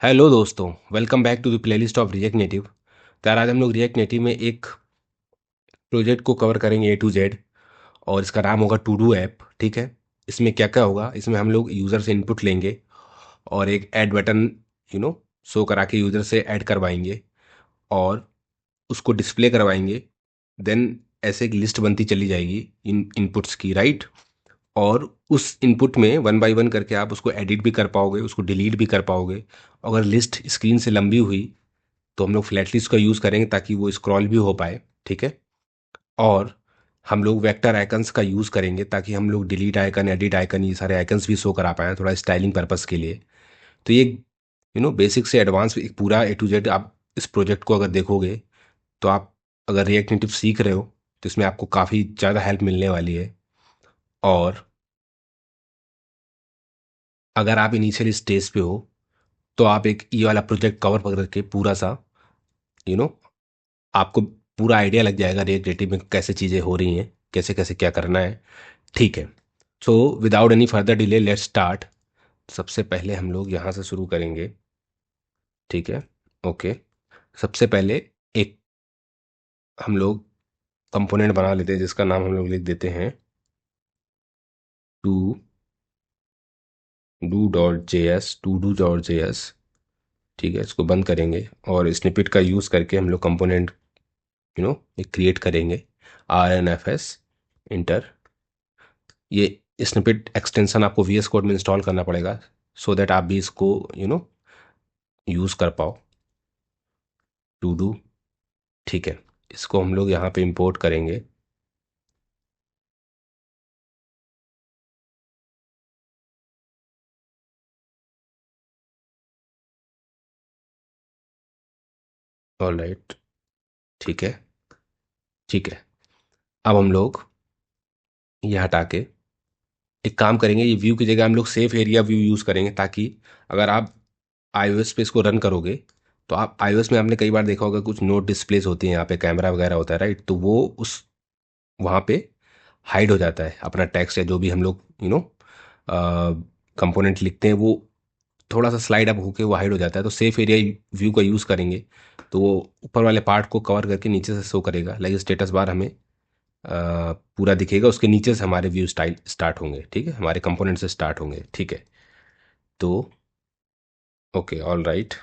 Hello दोस्तों, welcome back to the playlist of React Native. तो यार आज हम लोग रिएक्ट नेटिव में एक प्रोजेक्ट को कवर करेंगे ए टू जेड। और इसका नाम होगा टू डू ऐप। ठीक है। इसमें क्या क्या होगा, इसमें हम लोग यूज़र से इनपुट लेंगे और एक add button you know show करा के यूज़र से ऐड करवाएंगे और उसको डिस्प्ले करवाएंगे। देन ऐसे एक लिस्ट बनती चली जाएगी इन इनपुट्स की, राइट। और उस इनपुट में वन बाय वन करके आप उसको एडिट भी कर पाओगे, उसको डिलीट भी कर पाओगे। अगर लिस्ट स्क्रीन से लंबी हुई तो हम लोग फ्लैट लिस्ट का यूज़ करेंगे ताकि वो स्क्रॉल भी हो पाए। ठीक है। और हम लोग वेक्टर आइकन्स का यूज़ करेंगे ताकि हम लोग डिलीट आइकन, एडिट आइकन, ये सारे आइकन्स भी शो करा पाएँ थोड़ा स्टाइलिंग पर्पस के लिए। तो ये बेसिक से एडवांस एक पूरा ए टू जेड आप इस प्रोजेक्ट को अगर देखोगे तो आप अगर रिएक्ट नेटिव सीख रहे हो तो इसमें आपको काफ़ी ज़्यादा हेल्प मिलने वाली है। और अगर आप इनिशियल स्टेज पे हो तो आप एक ये वाला प्रोजेक्ट कवर करके पूरा सा यू नो आपको पूरा आइडिया लग जाएगा रिएक्ट नेटिव में कैसे चीज़ें हो रही हैं, कैसे कैसे क्या करना है। ठीक है। So without any further delay let's start. सबसे पहले हम लोग यहाँ से शुरू करेंगे। ठीक है। ओके। सबसे पहले एक हम लोग कंपोनेंट बना लेते हैं जिसका नाम हम लोग लिख देते हैं two two dot J S. ठीक है, इसको बंद करेंगे और स्निपेट का यूज़ करके हम लोग कंपोनेंट एक क्रिएट करेंगे। RNFS inter. ये स्निपेट एक्सटेंशन आपको VS कोड में इंस्टॉल करना पड़ेगा सो दैट आप भी इसको यूज़ कर पाओ। To do. ठीक है। इसको हम लोग यहाँ पे इंपोर्ट करेंगे। ऑलराइट। ठीक है। ठीक है। अब हम लोग ये हटा के एक काम करेंगे, ये व्यू की जगह हम लोग सेफ एरिया व्यू यूज़ करेंगे ताकि अगर आप iOS पे इसको रन करोगे तो आप iOS में आपने कई बार देखा होगा कुछ नोट डिस्प्लेस होती हैं, यहाँ पे कैमरा वगैरह होता है, राइट। तो वो उस वहाँ पे हाइड हो जाता है अपना टेक्स्ट या जो भी हम लोग कंपोनेंट लिखते हैं, वो थोड़ा सा स्लाइड अप होके वो हाइड हो जाता है। तो सेफ एरिया व्यू का यूज़ करेंगे तो वो ऊपर वाले पार्ट को कवर करके नीचे से शो करेगा। लाइक स्टेटस बार हमें पूरा दिखेगा, उसके नीचे से हमारे व्यू स्टाइल स्टार्ट होंगे। ठीक है, हमारे कंपोनेंट से स्टार्ट होंगे। ठीक है। तो ओके, ऑल राइट।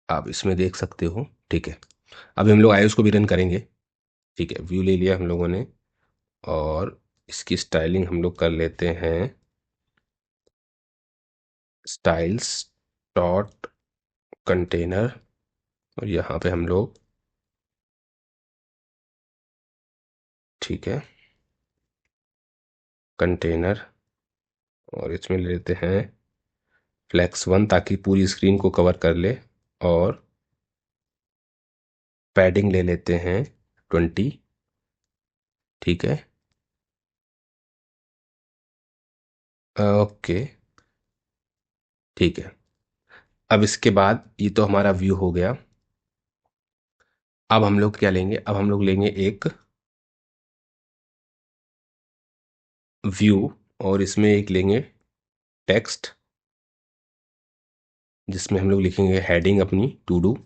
आप इसमें देख सकते हो। ठीक है। अभी हम लोग iOS को भी रन करेंगे। ठीक है, व्यू ले लिया हम लोगों ने और इसकी स्टाइलिंग हम लोग कर लेते हैं स्टाइल्स डॉट कंटेनर। और यहाँ पे हम लोग, ठीक है, कंटेनर, और इसमें ले लेते हैं फ्लैक्स 1 ताकि पूरी स्क्रीन को कवर कर ले। और पैडिंग ले लेते हैं 20। ठीक है। ओके। ठीक है। अब इसके बाद ये तो हमारा व्यू हो गया। अब हम लोग क्या लेंगे, अब हम लोग लेंगे एक व्यू और इसमें एक लेंगे टेक्स्ट जिसमें हम लोग लिखेंगे हेडिंग अपनी टू डू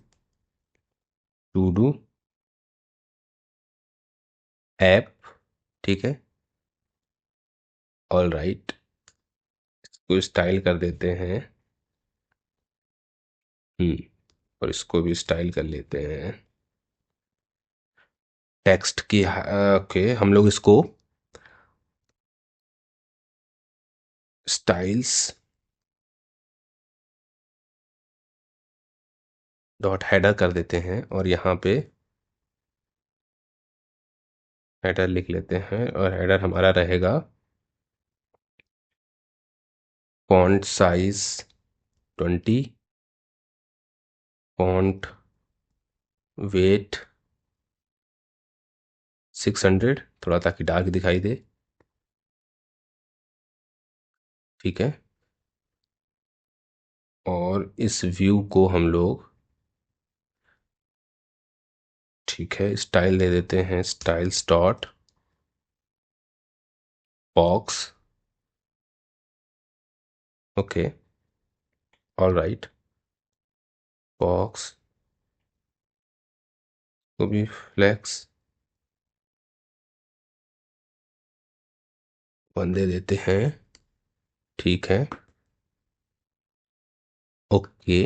ऐप। ठीक है। All right. इसको स्टाइल कर देते हैं। और इसको भी स्टाइल कर लेते हैं टेक्स्ट की। ओके, हम लोग इसको स्टाइल्स डॉट हेडर कर देते हैं और यहाँ पे हेडर लिख लेते हैं और हेडर हमारा रहेगा फॉन्ट साइज 20, फॉन्ट वेट 600, थोड़ा ताकि डार्क दिखाई दे। ठीक है। और इस व्यू को हम लोग, ठीक है, स्टाइल दे देते हैं styles dot box. Okay, all right, box को भी फ्लेक्स बंदे देते हैं, ठीक है, ओके,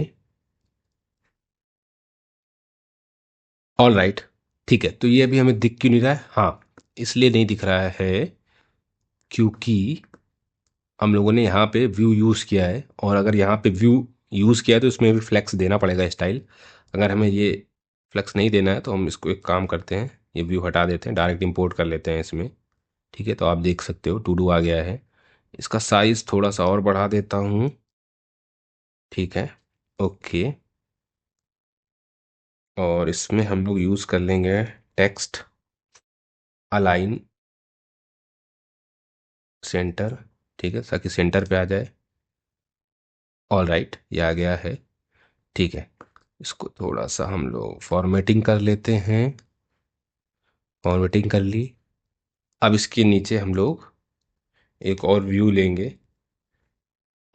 ऑल राइट, ठीक है। तो ये अभी हमें दिख क्यों नहीं रहा है? हाँ, इसलिए नहीं दिख रहा है क्योंकि हम लोगों ने यहाँ पे व्यू यूज़ किया है, और अगर यहाँ पे व्यू यूज़ किया है तो इसमें भी फ्लेक्स देना पड़ेगा स्टाइल। अगर हमें ये फ्लेक्स नहीं देना है तो हम इसको एक काम करते हैं, ये व्यू हटा देते हैं, डायरेक्ट इंपोर्ट कर लेते हैं इसमें। ठीक है, तो आप देख सकते हो टू डू आ गया है। इसका साइज़ थोड़ा सा और बढ़ा देता हूँ, ठीक है, ओके। और इसमें हम लोग यूज़ कर लेंगे टेक्स्ट अलाइन सेंटर, ठीक है, ताकि सेंटर पे आ जाए। ऑल राइट, ये आ गया है, ठीक है। इसको थोड़ा सा हम लोग फॉर्मेटिंग कर लेते हैं, फॉर्मेटिंग कर ली। अब इसके नीचे हम लोग एक और व्यू लेंगे,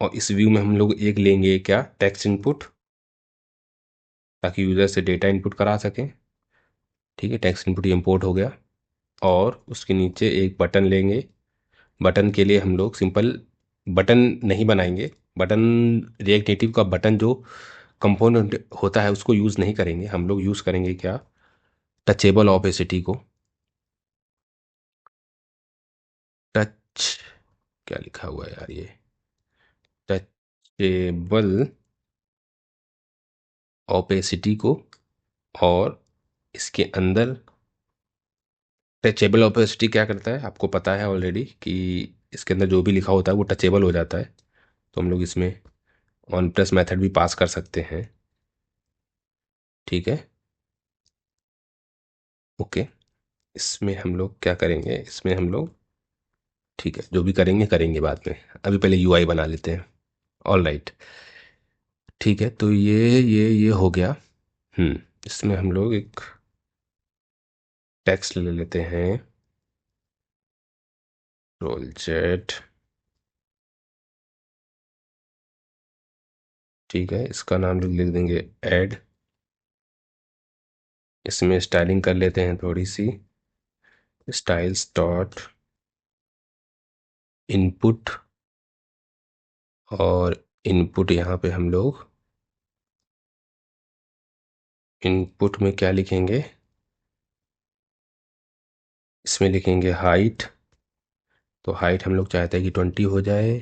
और इस व्यू में हम लोग एक लेंगे क्या, टेक्स्ट इनपुट, ताकि यूज़र से डेटा इनपुट करा सकें। ठीक है, टेक्स्ट इनपुट इंपोर्ट हो गया। और उसके नीचे एक बटन लेंगे। बटन के लिए हम लोग सिंपल बटन नहीं बनाएंगे। बटन, रिएक्ट नेटिव का बटन जो कंपोनेंट होता है उसको यूज़ नहीं करेंगे, हम लोग यूज़ करेंगे क्या, टचेबल ऑपेसिटी को। टच, क्या लिखा हुआ है यार ये, टचेबल ओपेसिटी को। और इसके अंदर टचेबल ओपेसिटी क्या करता है आपको पता है ऑलरेडी, कि इसके अंदर जो भी लिखा होता है वो टचेबल हो जाता है। तो हम लोग इसमें ऑन प्लस मेथड भी पास कर सकते हैं, ठीक है, ओके। इसमें हम लोग क्या करेंगे, इसमें हम लोग, ठीक है, जो भी करेंगे करेंगे बाद में, अभी पहले यूआई बना लेते हैं। ऑल राइट, ठीक है, तो ये हो गया। इसमें हम लोग एक टेक्स्ट ले लेते हैं, रोल जेट, ठीक है, इसका नाम लिख देंगे ऐड। इसमें स्टाइलिंग कर लेते हैं थोड़ी सी, स्टाइल्स डॉट इनपुट। और इनपुट यहाँ पे हम लोग इनपुट में क्या लिखेंगे, इसमें लिखेंगे हाइट। तो हाइट हम लोग चाहते हैं कि 20 हो जाए,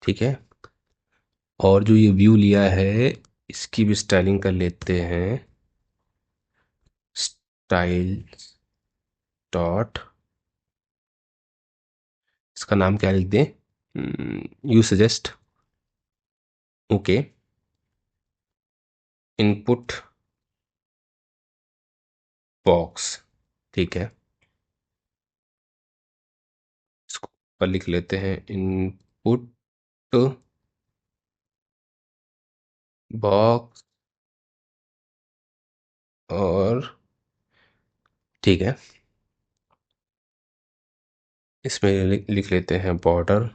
ठीक है। और जो ये व्यू लिया है इसकी भी स्टाइलिंग कर लेते हैं, स्टाइल डॉट, इसका नाम क्या लिख दें, you suggest, okay. Input box, ठीक है, इसको पर लिख लेते हैं इनपुट बॉक्स। और ठीक है, इसमें लिख लेते हैं बॉर्डर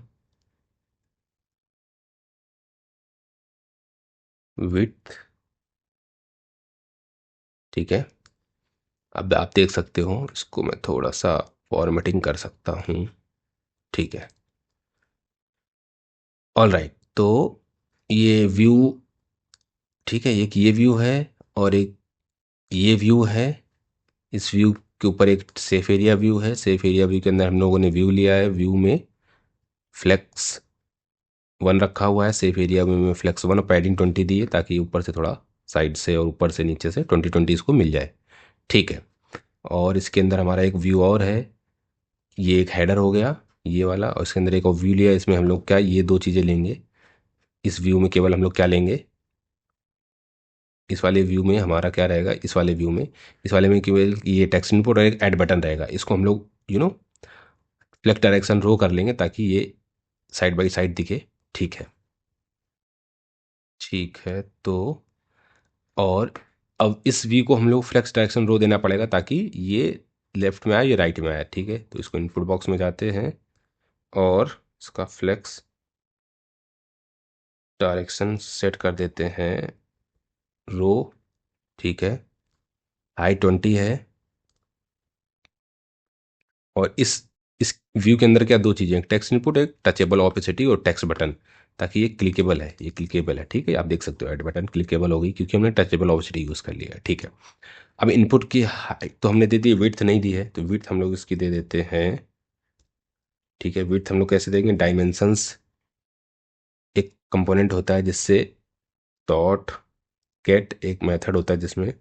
विड्थ, ठीक है। अब आप देख सकते हो, इसको मैं थोड़ा सा फॉर्मेटिंग कर सकता हूँ, ठीक है, ऑल राइट। तो ये व्यू, ठीक है, एक ये व्यू है और एक ये व्यू है। इस व्यू के ऊपर एक सेफ एरिया व्यू है, सेफ एरिया व्यू के अंदर हम लोगों ने व्यू लिया है, व्यू में फ्लेक्स 1 रखा हुआ है, सेफ एरिया व्यू में फ्लेक्स 1 और पैडिंग 20 दी है, ताकि ऊपर से थोड़ा साइड से और ऊपर से नीचे से 20-20 इसको मिल जाए, ठीक है। और इसके अंदर हमारा एक व्यू और है, ये एक हेडर हो गया ये वाला, और इसके अंदर एक और व्यू लिया, इसमें हम लोग क्या ये दो चीज़ें लेंगे। इस व्यू में केवल हम लोग क्या लेंगे, इस वाले व्यू में हमारा क्या रहेगा, इस वाले में केवल ये टेक्स्ट इनपुट और एक ऐड बटन रहेगा। इसको हम लोग फ्लेक्ट डायरेक्शन रो कर लेंगे ताकि ये साइड बाई साइड दिखे, ठीक है, ठीक है। तो और अब इस व्यू को हम लोग फ्लेक्स डायरेक्शन रो देना पड़ेगा ताकि ये लेफ्ट में आए, ये राइट में आए, ठीक है। तो इसको इनपुट बॉक्स में जाते हैं और इसका फ्लेक्स डायरेक्शन सेट कर देते हैं रो, ठीक है, हाई 20 है। और इस व्यू के अंदर क्या दो चीज़ें, टेक्स्ट इनपुट, एक टचेबल ओपेसिटी और टेक्स्ट बटन, ताकि ये क्लिकेबल है, ये क्लिकेबल है, ठीक है, आप देख सकते हो ऐड बटन क्लिकेबल होगी क्योंकि हमने टचेबल ओपेसिटी यूज़ कर लिया है, ठीक है। अब इनपुट की हाइट तो हमने दे दी, विड्थ नहीं दी है, तो विड्थ हम लोग इसकी दे देते हैं, ठीक है। विड्थ हम लोग कैसे देंगे, डायमेंशंस एक कंपोनेंट होता है जिससे डॉट गेट एक मेथड होता है जिसमें,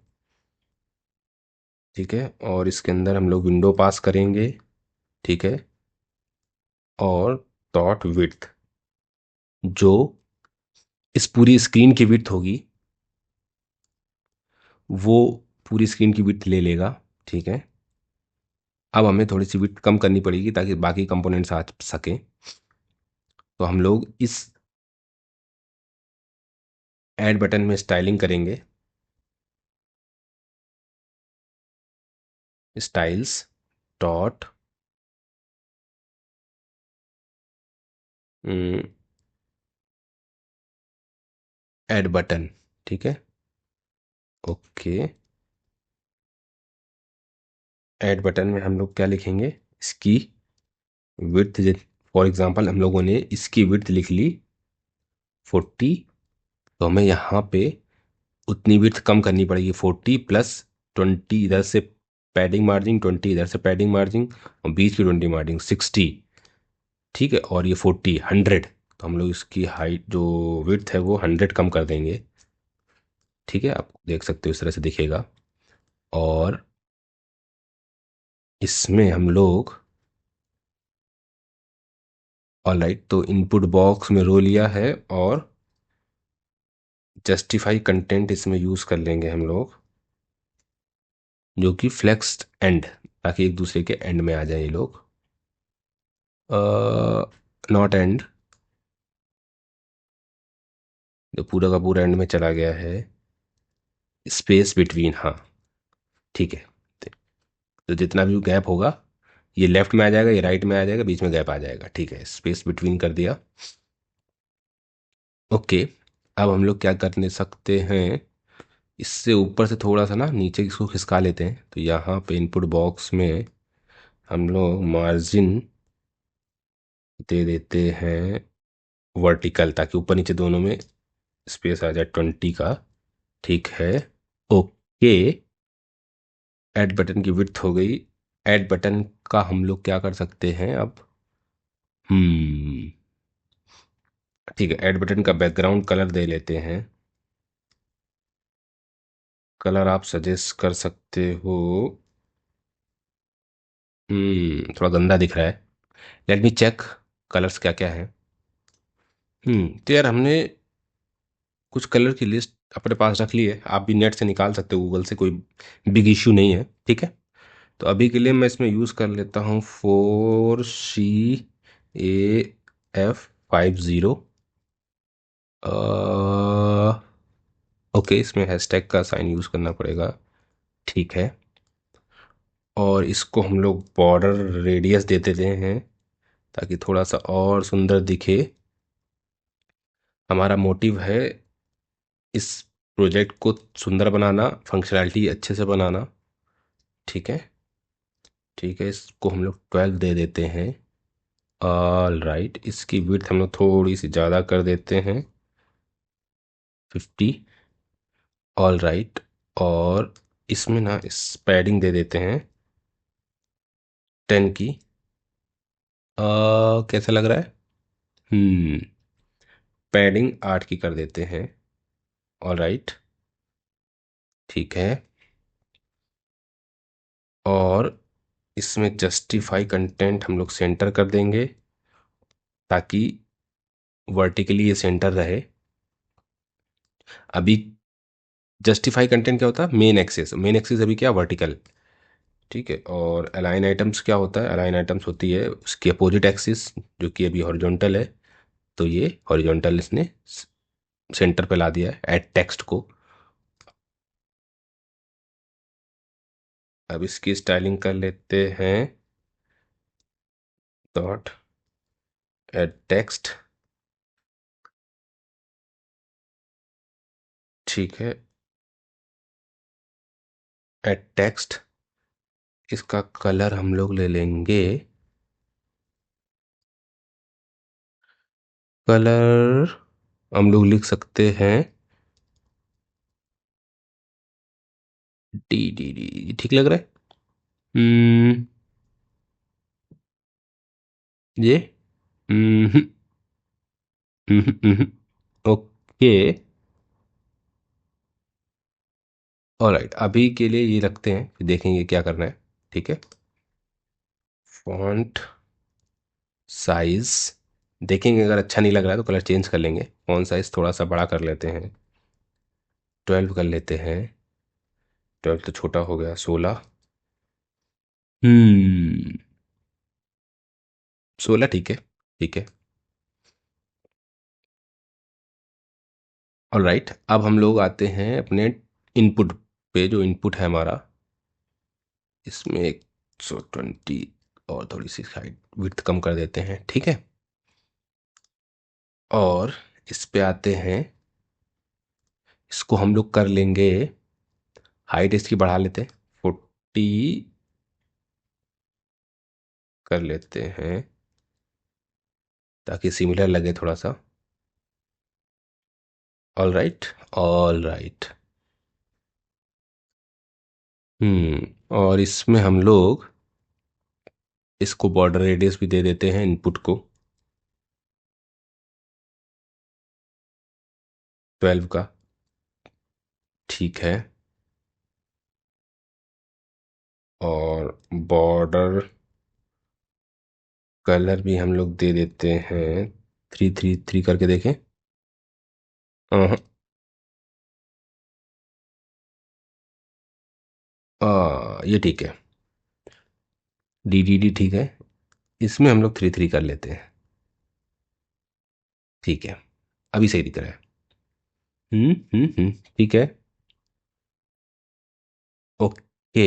ठीक है, और इसके अंदर हम लोग विंडो पास करेंगे, ठीक है, और डॉट विड्थ जो इस पूरी स्क्रीन की विड्थ होगी वो पूरी स्क्रीन की विड्थ ले लेगा, ठीक है। अब हमें थोड़ी सी विड्थ कम करनी पड़ेगी ताकि बाकी कंपोनेंट्स आ सकें, तो हम लोग इस ऐड बटन में स्टाइलिंग करेंगे, स्टाइल्स डॉट ऐड बटन, ठीक है, ओके। ऐड बटन में हम लोग क्या लिखेंगे, इसकी विड्थ, फॉर एग्जांपल हम लोगों ने इसकी विड्थ लिख ली 40, तो हमें यहाँ पे उतनी विड्थ कम करनी पड़ेगी, 40 प्लस 20 इधर से पैडिंग मार्जिन, 20 इधर से पैडिंग मार्जिन, और बीच की 20 मार्जिन 60, ठीक है, और ये 40 100, तो हम लोग इसकी हाइट जो विड्थ है वो 100 कम कर देंगे, ठीक है, आप देख सकते हो इस तरह से दिखेगा। और इसमें हम लोग ऑलराइट, तो इनपुट बॉक्स में रो लिया है और जस्टिफाई कंटेंट इसमें यूज़ कर लेंगे हम लोग, जो कि फ्लेक्स्ड एंड, ताकि एक दूसरे के एंड में आ जाए ये लोग, नॉट एंड, जो पूरा का पूरा एंड में चला गया है, स्पेस बिटवीन, हाँ, ठीक है। तो जितना भी गैप होगा ये लेफ्ट में आ जाएगा, ये राइट में आ जाएगा, बीच में गैप आ जाएगा, ठीक है, स्पेस बिटवीन कर दिया, ओके। अब हम लोग क्या करने सकते हैं, इससे ऊपर से थोड़ा सा ना नीचे इसको खिसका लेते हैं, तो यहाँ पे इनपुट बॉक्स में हम लोग मार्जिन दे देते हैं वर्टिकल, ताकि ऊपर नीचे दोनों में स्पेस आ जाए 20 का, ठीक है, ओके। ऐड बटन की विड्थ हो गई। ऐड बटन का हम लोग क्या कर सकते हैं अब, हम्म ठीक है, ऐड बटन का बैकग्राउंड कलर दे लेते हैं, कलर आप सजेस्ट कर सकते हो, थोड़ा गंदा दिख रहा है, लेट मी चेक कलर्स क्या क्या है। तो यार हमने कुछ कलर की लिस्ट अपने पास रख ली है, आप भी नेट से निकाल सकते हो, गूगल से, कोई बिग इशू नहीं है, ठीक है। तो अभी के लिए मैं इसमें यूज़ कर लेता हूँ 4CAF50, ओके, इसमें हैशटैग का साइन यूज़ करना पड़ेगा, ठीक है। और इसको हम लोग बॉर्डर रेडियस दे देते हैं ताकि थोड़ा सा और सुंदर दिखे, हमारा मोटिव है इस प्रोजेक्ट को सुंदर बनाना, फंक्शनैलिटी अच्छे से बनाना, ठीक है, ठीक है, इसको हम लोग 12 दे देते हैं, ऑल राइट, इसकी विड्थ हम लोग थोड़ी सी ज़्यादा कर देते हैं 50, ऑल राइट। और इसमें ना इस पैडिंग दे देते हैं 10 की, कैसा लग रहा है, हम्म पैडिंग 8 की कर देते हैं, ऑल राइट, ठीक है। और इसमें जस्टिफाई कंटेंट हम लोग सेंटर कर देंगे ताकि वर्टिकली ये सेंटर रहे। अभी जस्टिफाई कंटेंट क्या होता है, मेन एक्सिस, मेन एक्सिस अभी क्या वर्टिकल, ठीक है। और अलाइन आइटम्स क्या होता है, अलाइन आइटम्स होती है उसकी अपोजिट एक्सिस जो कि अभी हॉरिजॉन्टल है, तो ये हॉरिजॉन्टल इसने सेंटर पे ला दिया है एड टेक्स्ट को। अब इसकी स्टाइलिंग कर लेते हैं, डॉट एड टेक्स्ट, ठीक है। एड टेक्स्ट, इसका कलर हम लोग ले लेंगे, कलर हम लोग लिख सकते हैं डी डी डी, ठीक लग रहा है। हम्म, ये हम्म, ओके। ऑलराइट, अभी के लिए ये रखते हैं, फिर देखेंगे क्या करना है। ठीक है। फॉन्ट साइज देखेंगे, अगर अच्छा नहीं लग रहा है तो कलर चेंज कर लेंगे। फॉन्ट साइज थोड़ा सा बड़ा कर लेते हैं, 12 कर लेते हैं। 12 तो छोटा हो गया, 16। 16 ठीक है, ठीक है। ऑलराइट, अब हम लोग आते हैं अपने इनपुट पे। जो इनपुट है हमारा, इसमें 120 और थोड़ी सी हाइट विड्थ कम कर देते हैं, ठीक है। और इस पे आते हैं, इसको हम लोग कर लेंगे, हाइट इसकी बढ़ा लेते हैं, 40 कर लेते हैं, ताकि सिमिलर लगे थोड़ा सा। All right, all right. और इसमें हम लोग इसको बॉर्डर रेडियस भी दे देते हैं इनपुट को, 12 का, ठीक है। और बॉर्डर कलर भी हम लोग दे देते हैं 333 करके, देखें। हाँ, ये ठीक है, डी डी डी ठीक है। इसमें हम लोग 3 3 कर लेते हैं, ठीक है। अभी सही दिख रहा है। ठीक है। ओके।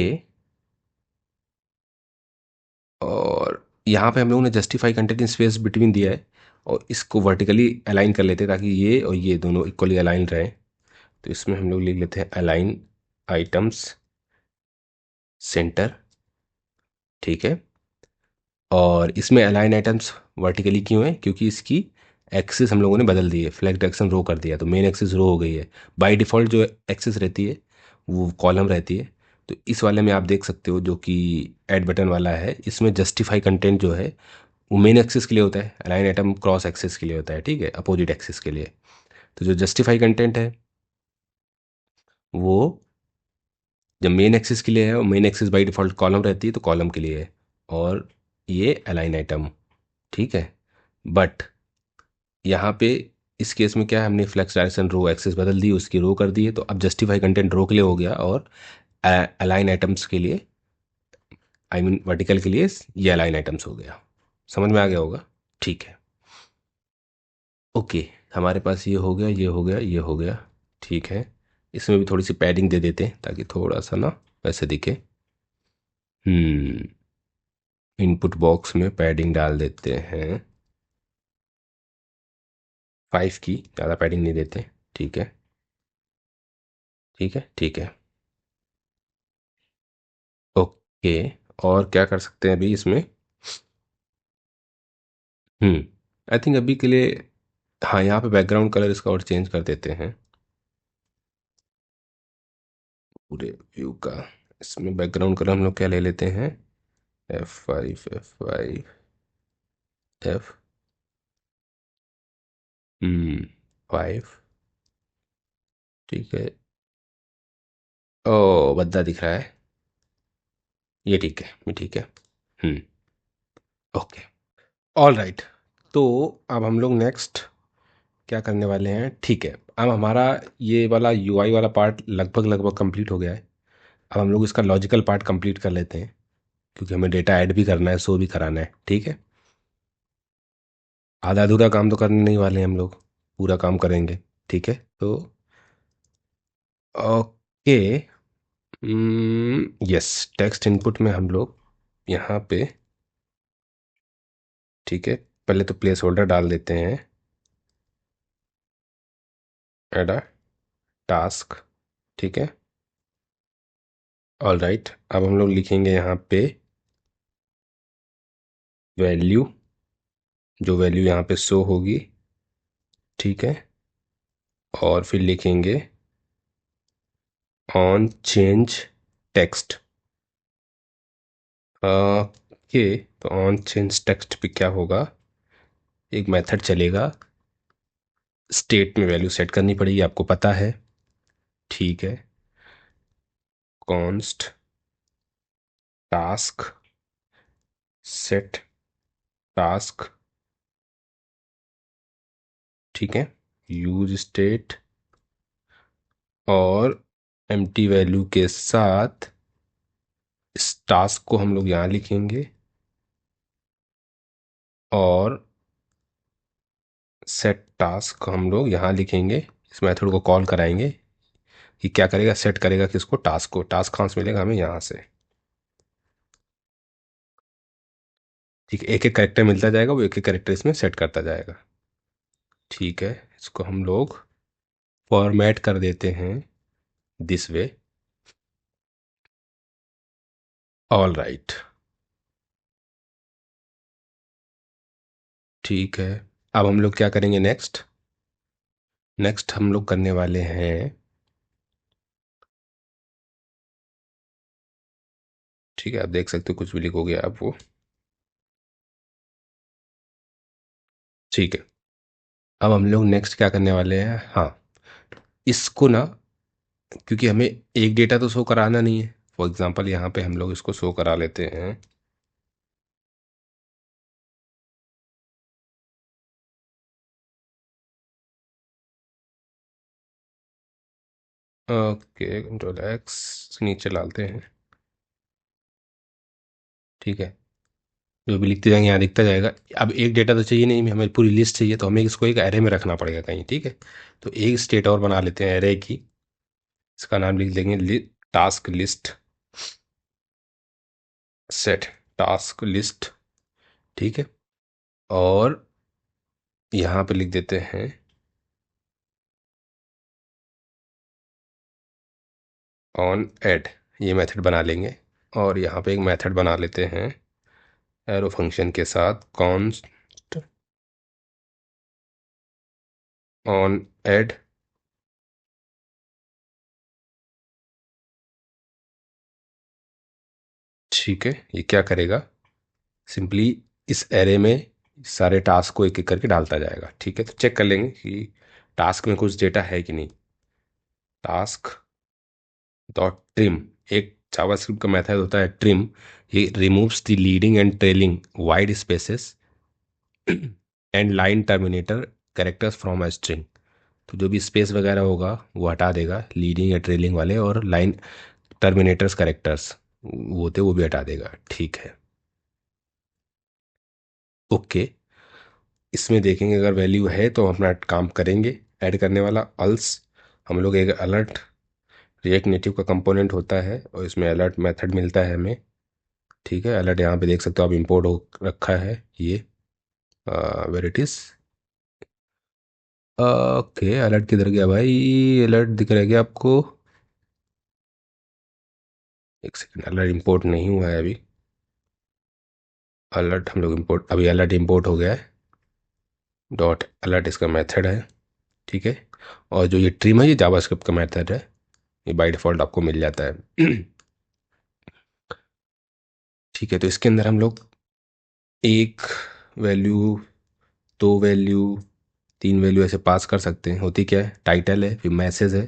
और यहाँ पे हम लोगों ने justify content in space between दिया है, और इसको वर्टिकली अलाइन कर लेते हैं, ताकि ये और ये दोनों इक्वली अलाइन रहें। तो इसमें हम लोग लिख लेते हैं अलाइन आइटम्स सेंटर, ठीक है। और इसमें अलाइन आइटम्स वर्टिकली क्यों है? क्योंकि इसकी एक्सिस हम लोगों ने बदल दी है, फ्लैग डायरेक्शन रो कर दिया, तो मेन एक्सिस रो हो गई है। बाय डिफ़ॉल्ट जो एक्सिस रहती है वो कॉलम रहती है। तो इस वाले में आप देख सकते हो, जो कि ऐड बटन वाला है, इसमें जस्टिफाई कंटेंट जो है वो मेन एक्सिस के लिए होता है, अलाइन आइटम क्रॉस एक्सिस के लिए होता है, ठीक है, अपोजिट एक्सिस के लिए। तो जो जस्टिफाई कंटेंट है वो जब मेन एक्सिस के लिए है, और main axis by default column रहती है, तो कॉलम के लिए है। और ये अलाइन आइटम, ठीक है। बट यहाँ पे इस केस में क्या है, हमने फ्लेक्स डायरेक्शन रो एक्सिस बदल दी, उसकी रो कर दी है, तो अब जस्टिफाई कंटेंट रो के लिए हो गया, और अलाइन आइटम्स के लिए, आई मीन वर्टिकल के लिए, ये अलाइन आइटम्स हो गया। समझ में आ गया होगा, ठीक है। ओके, हमारे पास ये हो गया, ये हो गया, ये हो गया, ठीक है। इसमें भी थोड़ी सी पैडिंग दे देते हैं, ताकि थोड़ा सा ना वैसे दिखे। हम्म इनपुट बॉक्स में पैडिंग डाल देते हैं 5 की, ज़्यादा पैडिंग नहीं देते, ठीक है, ठीक है, ठीक है। ओके, और क्या कर सकते हैं अभी इसमें? हम्म आई थिंक अभी के लिए, हाँ, यहाँ पे बैकग्राउंड कलर इसका और चेंज कर देते हैं पूरे व्यू का। इसमें बैकग्राउंड कलर हम लोग क्या ले लेते हैं, F5 5, ठीक है। ओ, बद्दा दिख रहा है, ये ठीक है, ये ठीक है। हम्म ओके, ऑल राइट। तो अब हम लोग नेक्स्ट क्या करने वाले हैं, ठीक है। अब हमारा ये वाला यूआई वाला पार्ट लगभग लगभग कंप्लीट हो गया है। अब हम लोग इसका लॉजिकल पार्ट कंप्लीट कर लेते हैं, क्योंकि हमें डेटा ऐड भी करना है, शो भी कराना है, ठीक है। आधा अधूरा काम तो करने नहीं वाले हैं हम लोग, पूरा काम करेंगे, ठीक है। तो ओके, यस, टेक्स्ट इनपुट में हम लोग यहाँ पे, ठीक है, पहले तो प्लेस होल्डर डाल देते हैं, एडा, टास्क, ठीक है। ऑल राइट, अब हम लोग लिखेंगे यहाँ पे वैल्यू, जो वैल्यू यहाँ पे शो होगी, ठीक है। और फिर लिखेंगे ऑन चेंज टेक्स्ट। ओके, तो ऑन चेंज टेक्स्ट पे क्या होगा, एक मेथड चलेगा, स्टेट में वैल्यू सेट करनी पड़ेगी, आपको पता है, ठीक है। कॉन्स्ट टास्क सेट टास्क, ठीक है। यूज स्टेट, और एम्प्टी वैल्यू के साथ इस टास्क को हम लोग यहाँ लिखेंगे, और सेट टास्क हम लोग यहाँ लिखेंगे। इस मेथड को कॉल कराएंगे कि क्या करेगा, सेट करेगा किसको, टास्क को। टास्क कहाँ से मिलेगा हमें, यहाँ से, ठीक है। एक एक कैरेक्टर मिलता जाएगा, वो एक एक कैरेक्टर इसमें सेट करता जाएगा, ठीक है। इसको हम लोग फॉर्मेट कर देते हैं दिस वे। ऑल राइट, ठीक है। अब हम लोग क्या करेंगे नेक्स्ट, नेक्स्ट हम लोग करने वाले हैं, ठीक है। आप देख सकते हो कुछ भी लिखोगे आप वो, ठीक है। अब हम लोग नेक्स्ट क्या करने वाले हैं, हाँ, इसको ना, क्योंकि हमें एक डेटा तो शो कराना नहीं है, फॉर एग्जांपल यहाँ पे हम लोग इसको शो करा लेते हैं। ओके, कंट्रोल एक्स नीचे डालते हैं, ठीक है। जो भी लिखते जाएंगे यहाँ दिखता जाएगा। अब एक डेटा तो चाहिए नहीं, हमें पूरी लिस्ट चाहिए, तो हमें इसको एक एरे में रखना पड़ेगा कहीं, ठीक है। तो एक स्टेट और बना लेते हैं एरे की, इसका नाम लिख देंगे task list, set task list, ठीक है। और यहाँ पे लिख देते हैं ऑन ऐड, ये मेथड बना लेंगे। और यहाँ पे एक मेथड बना लेते हैं एरो फंक्शन के साथ, कॉन्स्ट ऑन ऐड, ठीक है। ये क्या करेगा, सिंपली इस एरे में सारे टास्क को एक एक करके डालता जाएगा, ठीक है। तो चेक कर लेंगे कि टास्क में कुछ डेटा है कि नहीं। टास्क डॉट ट्रिम, एक जावास्क्रिप्ट का मेथड होता है ट्रिम, ये removes the leading and trailing wide spaces and line terminator characters from a string. तो जो भी स्पेस वगैरह होगा वो हटा देगा, लीडिंग या ट्रेलिंग वाले, और लाइन टर्मिनेटर्स कैरेक्टर्स वो थे वो भी हटा देगा, ठीक है। ओके, इसमें देखेंगे अगर वैल्यू है तो हम अपना काम करेंगे ऐड करने वाला। अल्स हम लोग एक अलर्ट, रिएक्ट नेटिव का कंपोनेंट होता है और इसमें अलर्ट मेथड मिलता है हमें, ठीक है। अलर्ट यहाँ पे देख सकते हो आप, इंपोर्ट हो रखा है ये, where it is. Okay, alert किधर गया भाई, अलर्ट दिख रहा है क्या आपको, एक सेकंड, अलर्ट इंपोर्ट नहीं हुआ है अभी। अलर्ट हम लोग इंपोर्ट, अभी अलर्ट इंपोर्ट हो गया है, डॉट अलर्ट इसका मेथड है, ठीक है। और जो ये ट्रिम है ये जावास्क्रिप्ट का मेथड है, ये बाय डिफ़ॉल्ट आपको मिल जाता है ठीक है। तो इसके अंदर हम लोग एक वैल्यू, दो वैल्यू, तीन वैल्यू ऐसे पास कर सकते हैं। होती क्या है, टाइटल है, फिर मैसेज है,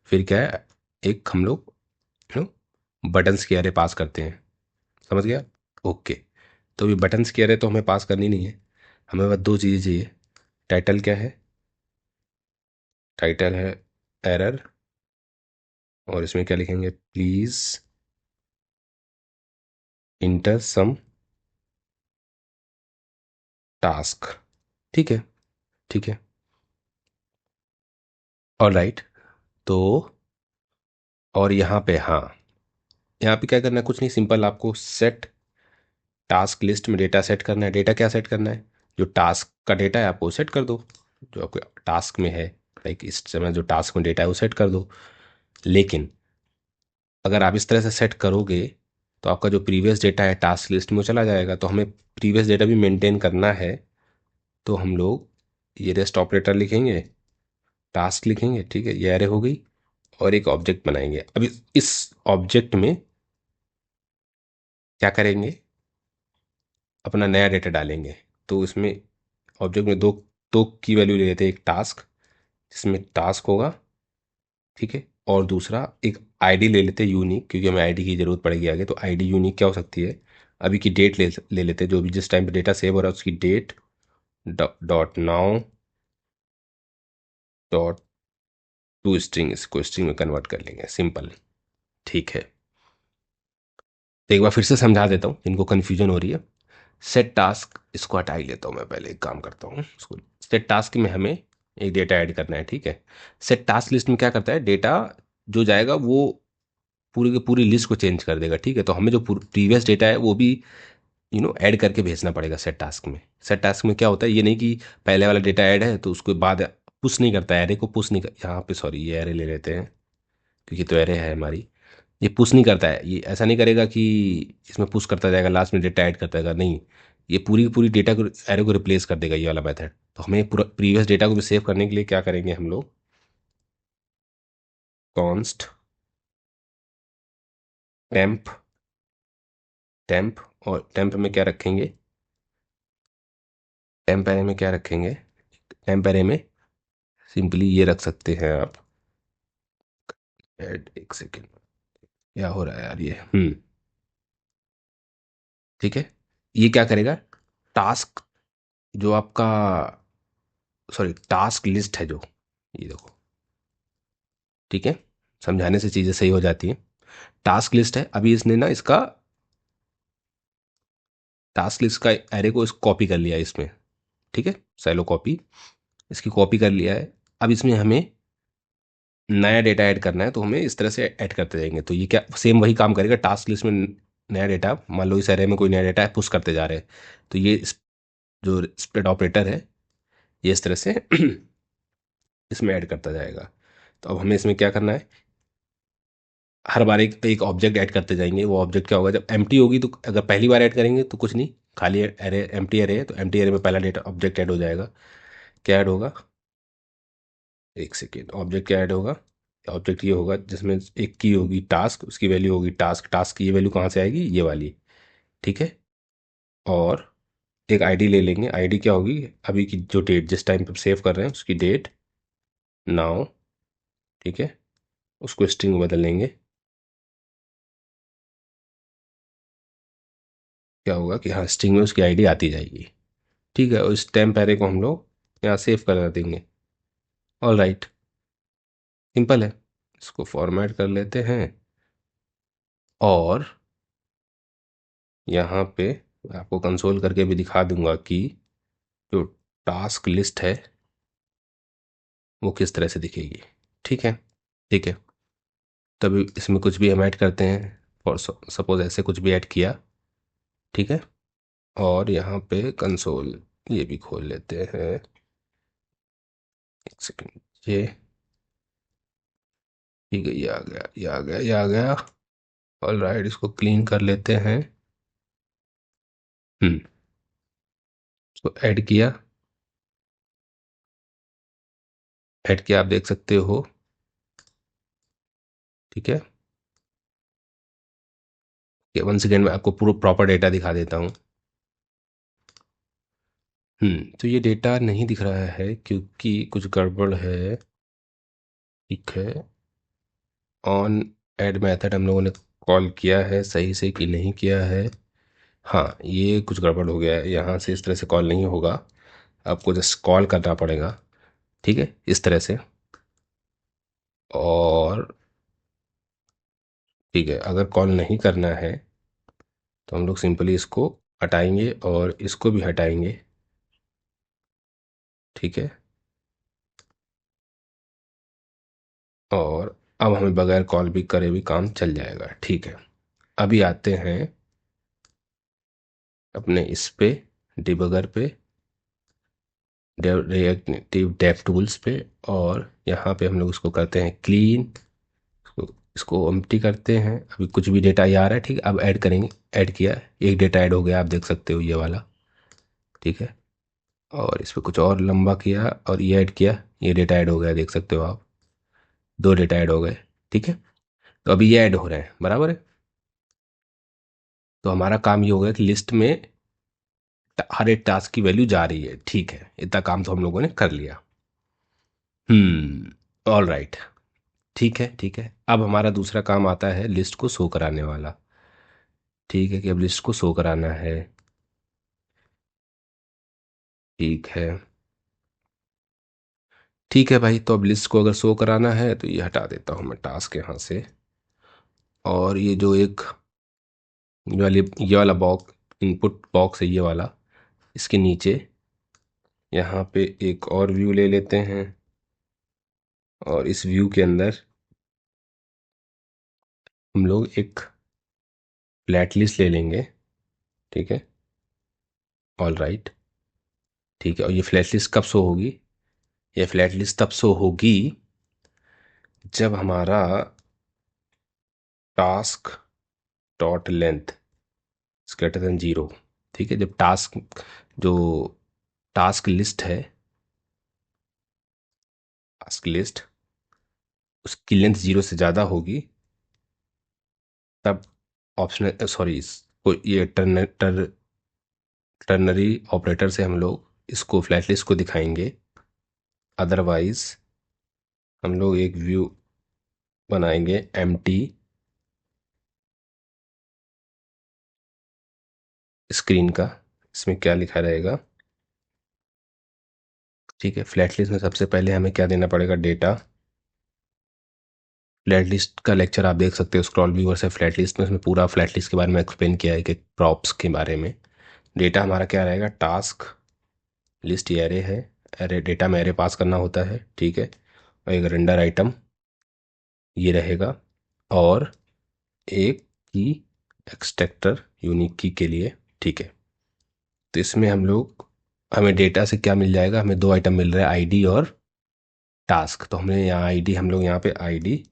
फिर क्या है, एक हम लोग बटन्स की अरे पास करते हैं, समझ गया। ओके, तो अभी बटन्स की अरे तो हमें पास करनी नहीं है, हमें बस दो चीज़ें चाहिए। टाइटल क्या है, टाइटल है एरर, और इसमें क्या लिखेंगे, प्लीज़ इंटर सम टास्क, ठीक है, ठीक है। ऑल राइट, तो और यहाँ पे, हाँ, यहाँ पे क्या करना है, कुछ नहीं, सिंपल आपको सेट टास्क लिस्ट में डेटा सेट करना है। डेटा क्या सेट करना है, जो टास्क का डेटा है आपको सेट कर दो, जो आपके टास्क में है, लाइक इस समय जो टास्क में डेटा है वो सेट कर दो। लेकिन अगर आप इस तरह से सेट करोगे तो आपका जो प्रीवियस डेटा है टास्क लिस्ट में वो चला जाएगा, तो हमें प्रीवियस डेटा भी मेंटेन करना है। तो हम लोग ये रेस्ट ऑपरेटर लिखेंगे, टास्क लिखेंगे, ठीक है, ये एरे हो गई, और एक ऑब्जेक्ट बनाएंगे। अब इस ऑब्जेक्ट में क्या करेंगे, अपना नया डेटा डालेंगे। तो इसमें ऑब्जेक्ट में दो की वैल्यू ले लेते हैं, एक टास्क जिसमें टास्क होगा, ठीक है, और दूसरा एक आईडी ले लेते हैं यूनिक, क्योंकि हमें आईडी की ज़रूरत पड़ेगी आगे। तो आईडी यूनिक क्या हो सकती है, अभी की डेट ले लेते हैं, जो भी जिस टाइम पे डेटा सेव हो रहा है उसकी date, dot now dot to string, इसको स्ट्रिंग में कन्वर्ट कर लेंगे, सिंपल, ठीक है। तो एक बार फिर से समझा देता हूँ जिनको कन्फ्यूजन हो रही है। सेट टास्क, इसको हटा ही लेता हूँ मैं, पहले एक काम करता हूँ इसको। सेट टास्क में हमें एक डेटा ऐड करना है, ठीक है। सेट टास्क लिस्ट में क्या करता है, डेटा जो जाएगा वो पूरी की पूरी लिस्ट को चेंज कर देगा, ठीक है। तो हमें जो प्रीवियस डेटा है वो भी ऐड करके भेजना पड़ेगा सेट टास्क में। सेट टास्क में क्या होता है, ये नहीं कि पहले वाला डेटा ऐड है तो उसके बाद पुश नहीं करता है, एरे को पुश नहीं कर, यहाँ पे सॉरी ये एरे ले लेते हैं क्योंकि तो एरे है हमारी। ये पुश नहीं करता है, ये ऐसा नहीं करेगा कि इसमें पुश करता जाएगा लास्ट में डेटा ऐड करता जाएगा, नहीं, ये पूरी की पूरी डेटा को, एरे को रिप्लेस कर देगा ये वाला मेथड। तो हमें पूरा प्रीवियस डेटा को भी सेव करने के लिए क्या करेंगे हम लोग, कॉन्स्ट टेम्प, टेम्प, और टेम्प में क्या रखेंगे, टेम्प एरे में क्या रखेंगे, टेम्प एरे में सिंपली ये रख सकते हैं आप, ऐड, एक सेकेंड, क्या हो रहा है यार ये, ठीक है। ये क्या करेगा, टास्क जो आपका, सॉरी टास्क लिस्ट है जो, ये देखो, ठीक है, समझाने से चीज़ें सही हो जाती हैं। टास्क लिस्ट है, अभी इसने ना इसका टास्क लिस्ट का एरे को इस कॉपी कर लिया है इसमें, ठीक है, सैलो कॉपी, इसकी कॉपी कर लिया है। अब इसमें हमें नया डेटा ऐड करना है, तो हमें इस तरह से ऐड करते जाएंगे। तो ये क्या सेम वही काम करेगा, टास्क लिस्ट में नया डेटा, मान लो इस एरे में कोई नया डेटा है, पुश करते जा रहे हैं, तो ये जो स्प्लिट ऑपरेटर है ये इस तरह से इसमें ऐड करता जाएगा। तो अब हमें इसमें क्या करना है, हर बार एक ऑब्जेक्ट ऐड करते जाएंगे। वो ऑब्जेक्ट क्या होगा, जब एम्प्टी होगी तो अगर पहली बार ऐड करेंगे तो कुछ नहीं, खाली एरे, एम्प्टी एरे है, तो एम्प्टी एरे में पहला डेटा ऑब्जेक्ट ऐड हो जाएगा। क्या ऐड होगा, एक सेकेंड, ऑब्जेक्ट क्या ऐड होगा, ऑब्जेक्ट ये होगा जिसमें एक की होगी टास्क, उसकी वैल्यू होगी टास्क, टास्क की ये वैल्यू कहाँ से आएगी, ये वाली, ठीक है। और एक आईडी ले लेंगे, आईडी क्या होगी, अभी की जो डेट जिस टाइम पर सेव कर रहे हैं उसकी डेट, नाउ, ठीक है, उसको स्ट्रिंग में बदल लेंगे। क्या होगा कि हाँ स्ट्रिंग में उसकी आईडी आती जाएगी, ठीक है। और इस टेम्प एरे को हम लोग यहाँ सेव कर देंगे। ऑल राइट, सिंपल है। इसको फॉर्मेट कर लेते हैं, और यहाँ पे मैं आपको कंसोल करके भी दिखा दूंगा कि जो टास्क लिस्ट है वो किस तरह से दिखेगी, ठीक है, ठीक है। तभी इसमें कुछ भी हम ऐड करते हैं, और सपोज ऐसे कुछ भी ऐड किया, ठीक है, और यहाँ पे कंसोल ये भी खोल लेते हैं, एक सेकेंड, ये ठीक है, ये आ गया, ये आ गया, ये आ गया। ऑल राइट, इसको क्लीन कर लेते हैं। इसको ऐड किया, आप देख सकते हो, ठीक है। वन सेकेंड में आपको पूरा प्रॉपर डेटा दिखा देता हूँ। तो ये डेटा नहीं दिख रहा है क्योंकि कुछ गड़बड़ है, ठीक है। ऑन ऐड मेथड हम लोगों ने कॉल किया है सही से कि नहीं किया है, हाँ ये कुछ गड़बड़ हो गया है, यहाँ से इस तरह से कॉल नहीं होगा, आपको जस्ट कॉल करना पड़ेगा, ठीक है, इस तरह से। और ठीक है, अगर कॉल नहीं करना है तो हम लोग सिंपली इसको हटाएंगे और इसको भी हटाएंगे, ठीक है। और अब हमें बगैर कॉल भी करे भी काम चल जाएगा, ठीक है। अभी आते हैं अपने इस पे, डिबगर पे, रिएक्टिव डेव टूल्स पे, और यहाँ पे हम लोग इसको करते हैं क्लीन। इसको एम्प्टी करते हैं। अभी कुछ भी डेटा ये आ रहा है, ठीक है। अब ऐड करेंगे। ऐड किया, एक डेटा ऐड हो गया, आप देख सकते हो ये वाला, ठीक है। और इस पर कुछ और लंबा किया और ये ऐड किया, ये डेटा ऐड हो गया, देख सकते हो आप। दो डेटा ऐड हो गए, ठीक है। तो अभी ये ऐड हो रहे हैं, बराबर है। तो हमारा काम ये हो गया कि लिस्ट में हर एक टास्क की वैल्यू जा रही है, ठीक है। इतना काम तो हम लोगों ने कर लिया। All right. ठीक है, ठीक है। अब हमारा दूसरा काम आता है लिस्ट को शो कराने वाला। ठीक है, कि अब लिस्ट को शो कराना है। ठीक है, ठीक है भाई। तो अब लिस्ट को अगर शो कराना है तो ये हटा देता हूँ मैं टास्क यहाँ से। और ये जो एक ये वाला बॉक्स, इनपुट बॉक्स है ये वाला, इसके नीचे यहाँ पे एक और व्यू ले लेते हैं। और इस व्यू के अंदर हम लोग एक फ्लैट लिस्ट ले लेंगे, ठीक है। ऑल राइट, ठीक है। और ये फ्लैट लिस्ट कब शो होगी? ये फ्लैट लिस्ट तब शो होगी जब हमारा task dot length greater than 0, ठीक है। जब टास्क, जो टास्क लिस्ट है, टास्क लिस्ट, उसकी लेंथ 0 से ज़्यादा होगी, तब ऑप्शनल, सॉरी, ये टर्नरी ऑपरेटर से हम लोग इसको फ्लैट लिस्ट को दिखाएंगे। अदरवाइज हम लोग एक व्यू बनाएंगे एम्प्टी स्क्रीन का। इसमें क्या लिखा रहेगा? ठीक है, फ्लैट लिस्ट में सबसे पहले हमें क्या देना पड़ेगा? डेटा। फ्लैट लिस्ट का लेक्चर आप देख सकते हो स्क्रॉल व्यूअर से फ्लैट लिस्ट में, उसमें पूरा फ्लैट लिस्ट के बारे में एक्सप्लेन किया है कि प्रॉप्स के बारे में। डेटा हमारा क्या रहेगा? टास्क लिस्ट, ये एरे है। एरे डेटा में एरे पास करना होता है, ठीक है। और एक रेंडर आइटम ये रहेगा, और एक की एक्सट्रैक्टर यूनिक की के लिए, ठीक है। तो इसमें हम लोग, हमें डेटा से क्या मिल जाएगा? हमें दो आइटम मिल रहा है, आईडी और टास्क। तो हमने यहाँ आईडी, हम लोग यहाँ पे आईडी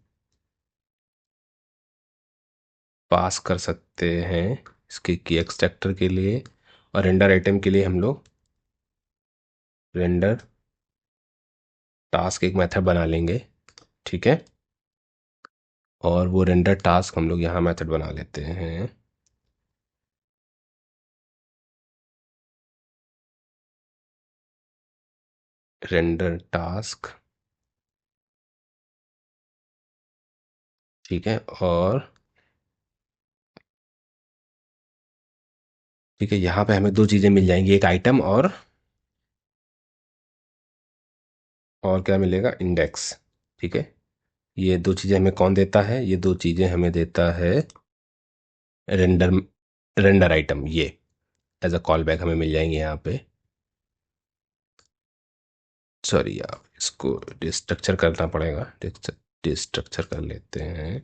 पास कर सकते हैं इसके की एक्सट्रैक्टर के लिए। और रेंडर आइटम के लिए हम लोग रेंडर टास्क एक मेथड बना लेंगे, ठीक है। और वो रेंडर टास्क हम लोग यहाँ मेथड बना लेते हैं। रेंडर टास्क, ठीक है। और ठीक है, यहाँ पे हमें दो चीज़ें मिल जाएंगी, एक आइटम और क्या मिलेगा? इंडेक्स, ठीक है। ये दो चीज़ें हमें कौन देता है? ये दो चीज़ें हमें देता है रेंडर, रेंडर आइटम। ये एज अ कॉल बैक हमें मिल जाएंगे यहाँ पे। सॉरी, आप इसको डिस्ट्रक्चर करना पड़ेगा, डिस्ट्रक्चर कर लेते हैं,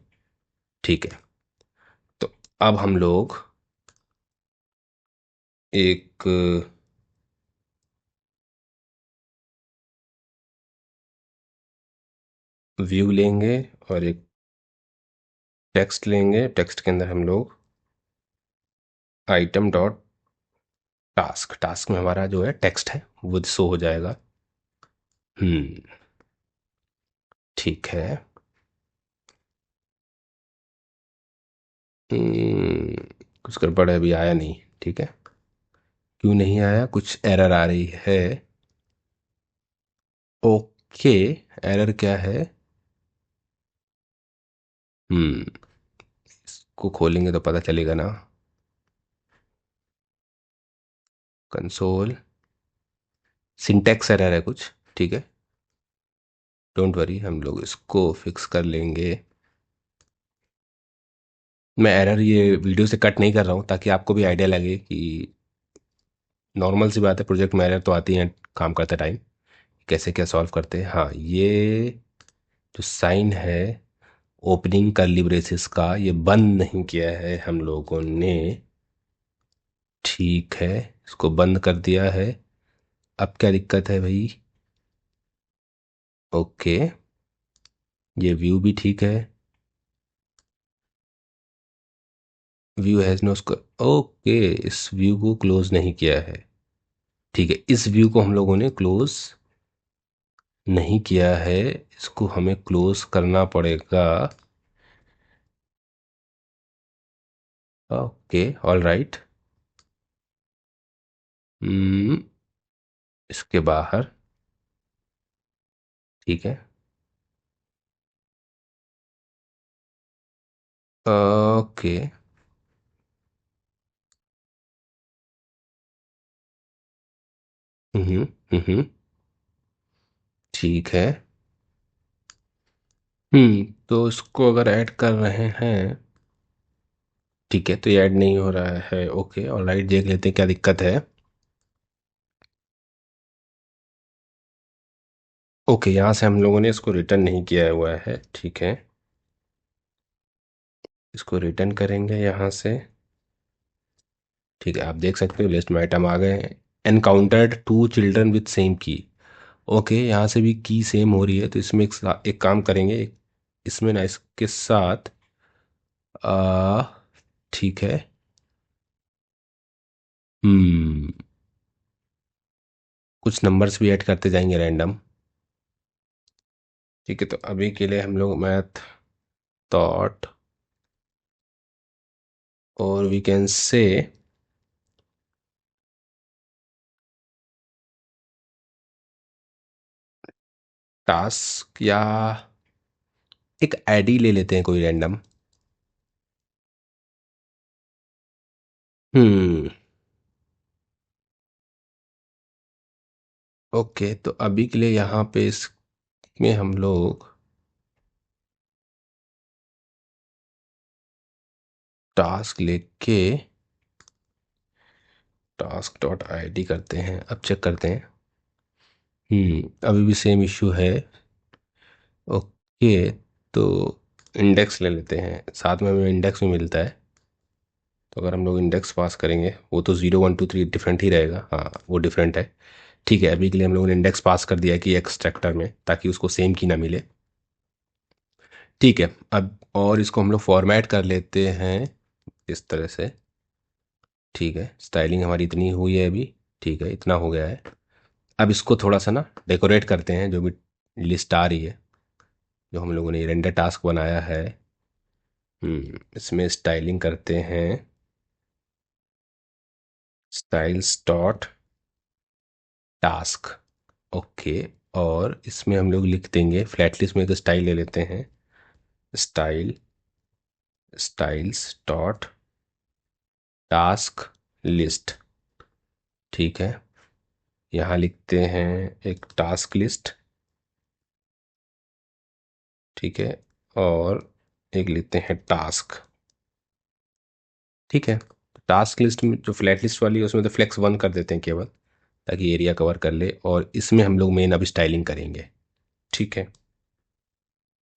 ठीक है। तो अब हम लोग एक व्यू लेंगे और एक टेक्स्ट लेंगे। टेक्स्ट के अंदर हम लोग आइटम डॉट टास्क, टास्क में हमारा जो है टेक्स्ट है वो शो हो जाएगा। हम्म, ठीक है। कुछ गड़बड़ है, अभी आया नहीं, ठीक है। क्यों नहीं आया? कुछ एरर आ रही है। ओके, एरर क्या है? हम्म, इसको खोलेंगे तो पता चलेगा ना। कंसोल, सिंटैक्स एरर है कुछ, ठीक है। डोंट वरी, हम लोग इसको फिक्स कर लेंगे। मैं एरर ये वीडियो से कट नहीं कर रहा हूँ ताकि आपको भी आइडिया लगे कि नॉर्मल सी बात है, प्रोजेक्ट में एरर तो आती है काम करते टाइम। कैसे क्या सॉल्व करते हैं? हाँ, ये जो साइन है ओपनिंग कर्ली ब्रेसेस का, ये बंद नहीं किया है हम लोगों ने, ठीक है। इसको बंद कर दिया है। अब क्या दिक्कत है भाई? ओके, ये व्यू भी ठीक है। View has no score, okay, इस व्यू को क्लोज नहीं किया है। ठीक है, इस व्यू को हम लोगों ने क्लोज नहीं किया है, इसको हमें क्लोज करना पड़ेगा। Okay, all right. इसके बाहर। ठीक है। ओके। हम्म। हम्म। ठीक है। तो इसको अगर ऐड कर रहे हैं, ठीक है, तो ये ऐड नहीं हो रहा है। ओके, ऑल राइट, देख लेते हैं क्या दिक्कत है। ओके, यहाँ से हम लोगों ने इसको रिटर्न नहीं किया हुआ है, ठीक है। इसको रिटर्न करेंगे यहाँ से। ठीक है, आप देख सकते हो लिस्ट में आइटम आ गए हैं। Encountered two children with same key. Okay, यहाँ से भी की सेम हो रही है, तो इसमें एक काम करेंगे, इसमें ना इसके साथ आ ठीक है। हम्म कुछ नंबर्स भी ऐड करते जाएंगे रैंडम। ठीक है, तो अभी के लिए हम लोग मैथ थॉट, और वी कैन से टास्क, या एक आईडी ले लेते हैं कोई रैंडम। हम्म ओके, तो अभी के लिए यहाँ पे इसमें हम लोग टास्क लेके टास्क डॉट आईडी करते हैं, अब चेक करते हैं। अभी भी सेम इश्यू है। ओके, तो इंडेक्स ले लेते हैं, साथ में हमें इंडेक्स में मिलता है। तो अगर हम लोग इंडेक्स पास करेंगे, वो तो 0 1 2 3 डिफरेंट ही रहेगा, हाँ वो डिफरेंट है। ठीक है, अभी के लिए हम लोगों ने इंडेक्स पास कर दिया है कि एक्सट्रैक्टर में, ताकि उसको सेम की ना मिले। ठीक है, अब और इसको हम लोग फॉर्मेट कर लेते हैं इस तरह से। ठीक है, स्टाइलिंग हमारी इतनी हुई है अभी। ठीक है, इतना हो गया है। अब इसको थोड़ा सा ना डेकोरेट करते हैं, जो भी लिस्ट आ रही है, जो हम लोगों ने रेंडर टास्क बनाया है। इसमें स्टाइलिंग करते हैं, स्टाइल्स डॉट टास्क। ओके, और इसमें हम लोग लिख देंगे, फ्लैट लिस्ट में एक स्टाइल ले लेते हैं, style styles dot task list. ठीक है, यहाँ लिखते हैं एक टास्क लिस्ट। ठीक है, और एक लिखते हैं टास्क। ठीक है, टास्क लिस्ट में जो फ्लैट लिस्ट वाली है, उसमें तो फ्लेक्स 1 कर देते हैं केवल, ताकि एरिया कवर कर ले, और इसमें हम लोग मेन अब स्टाइलिंग करेंगे। ठीक है।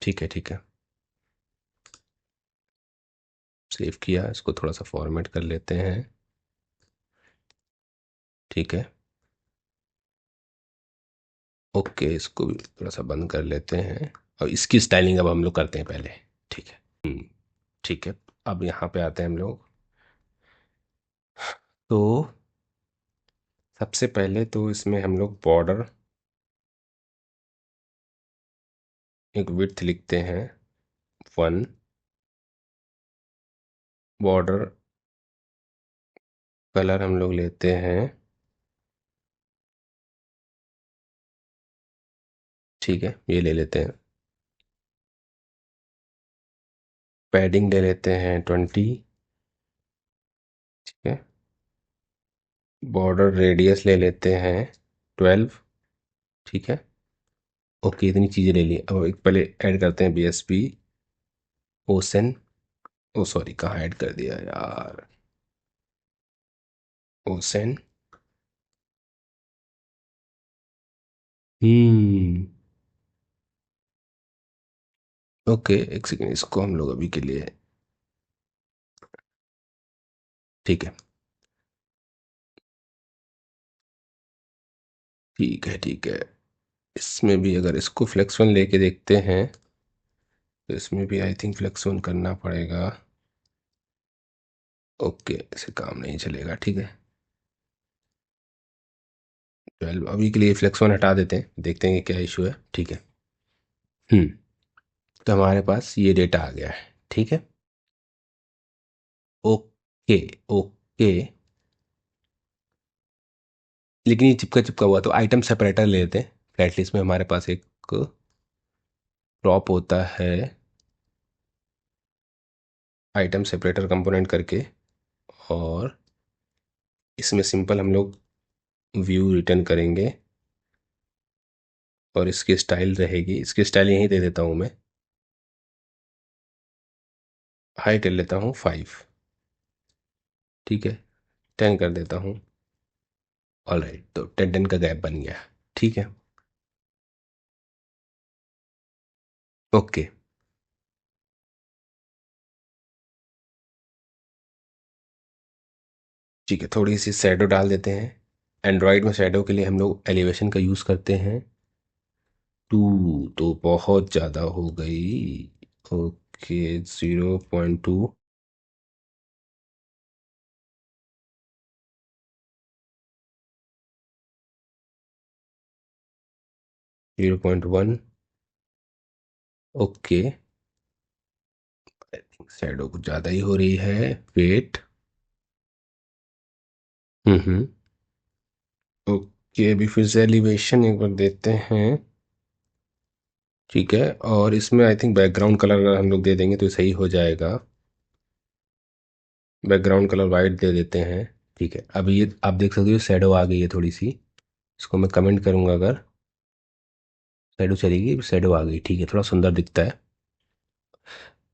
ठीक है। ठीक है, सेव किया, इसको थोड़ा सा फॉर्मेट कर लेते हैं। ठीक है। ओके, इसको भी थोड़ा सा बंद कर लेते हैं, और इसकी स्टाइलिंग अब हम लोग करते हैं पहले। ठीक है। ठीक है, अब यहाँ पे आते हैं हम लोग। तो सबसे पहले तो इसमें हम लोग बॉर्डर एक विड्थ लिखते हैं 1। बॉर्डर कलर हम लोग लेते हैं, ठीक है, ये ले लेते हैं। पैडिंग ले लेते हैं 20। ठीक है, बॉर्डर रेडियस ले लेते हैं 12। ठीक है। ओके, इतनी चीज़ें ले ली, अब एक पहले ऐड करते हैं BSP ओसन। ओ सॉरी, कहाँ ऐड कर दिया यार, ओसन। हम्म ओके, एक सेकेंड, इसको हम लोग अभी के लिए, ठीक है। ठीक है ठीक है। इसमें भी अगर इसको फ्लेक्स वन लेके देखते हैं तो इसमें भी आई थिंक फ्लेक्स वन करना पड़ेगा। ओके, ऐसे काम नहीं चलेगा, ठीक है। 12 अभी के लिए फ्लेक्स वन हटा देते हैं, देखते हैं कि क्या इशू है, ठीक है। हम्म। तो हमारे पास ये डेटा आ गया है, ठीक है। Okay okay. लेकिन ये चिपका चिपका हुआ, तो आइटम सेपरेटर ले लेते हैं। फ्लैट लिस्ट में हमारे पास एक प्रॉप होता है, आइटम सेपरेटर कंपोनेंट करके, और इसमें सिंपल हम लोग व्यू रिटर्न करेंगे, और इसकी स्टाइल रहेगी, इसकी स्टाइल यहीं दे देता हूँ मैं। हाइट ले लेता हूँ 5, ठीक है। 10 कर देता हूँ। ऑलराइट, तो 10 का गैप बन गया, ठीक है। ओके, ठीक है। थोड़ी सी शैडो डाल देते हैं। एंड्रॉयड में शैडो के लिए हम लोग एलिवेशन का यूज़ करते हैं। 2 तो बहुत ज़्यादा हो गई। Okay, 0.2। 0.1। Okay, I think shadow कुछ ज़्यादा ही हो रही है। वेट। हम्म। ओके, अभी फिर से एलिवेशन एक बार देते हैं, ठीक है। और इसमें आई थिंक बैकग्राउंड कलर अगर हम लोग दे देंगे तो सही हो जाएगा। बैकग्राउंड कलर वाइट दे देते हैं, ठीक है। अभी ये आप देख सकते हो शैडो आ गई है थोड़ी सी। इसको मैं कमेंट करूंगा अगर, शैडो चलेगी, शैडो आ गई, ठीक है, थोड़ा सुंदर दिखता है।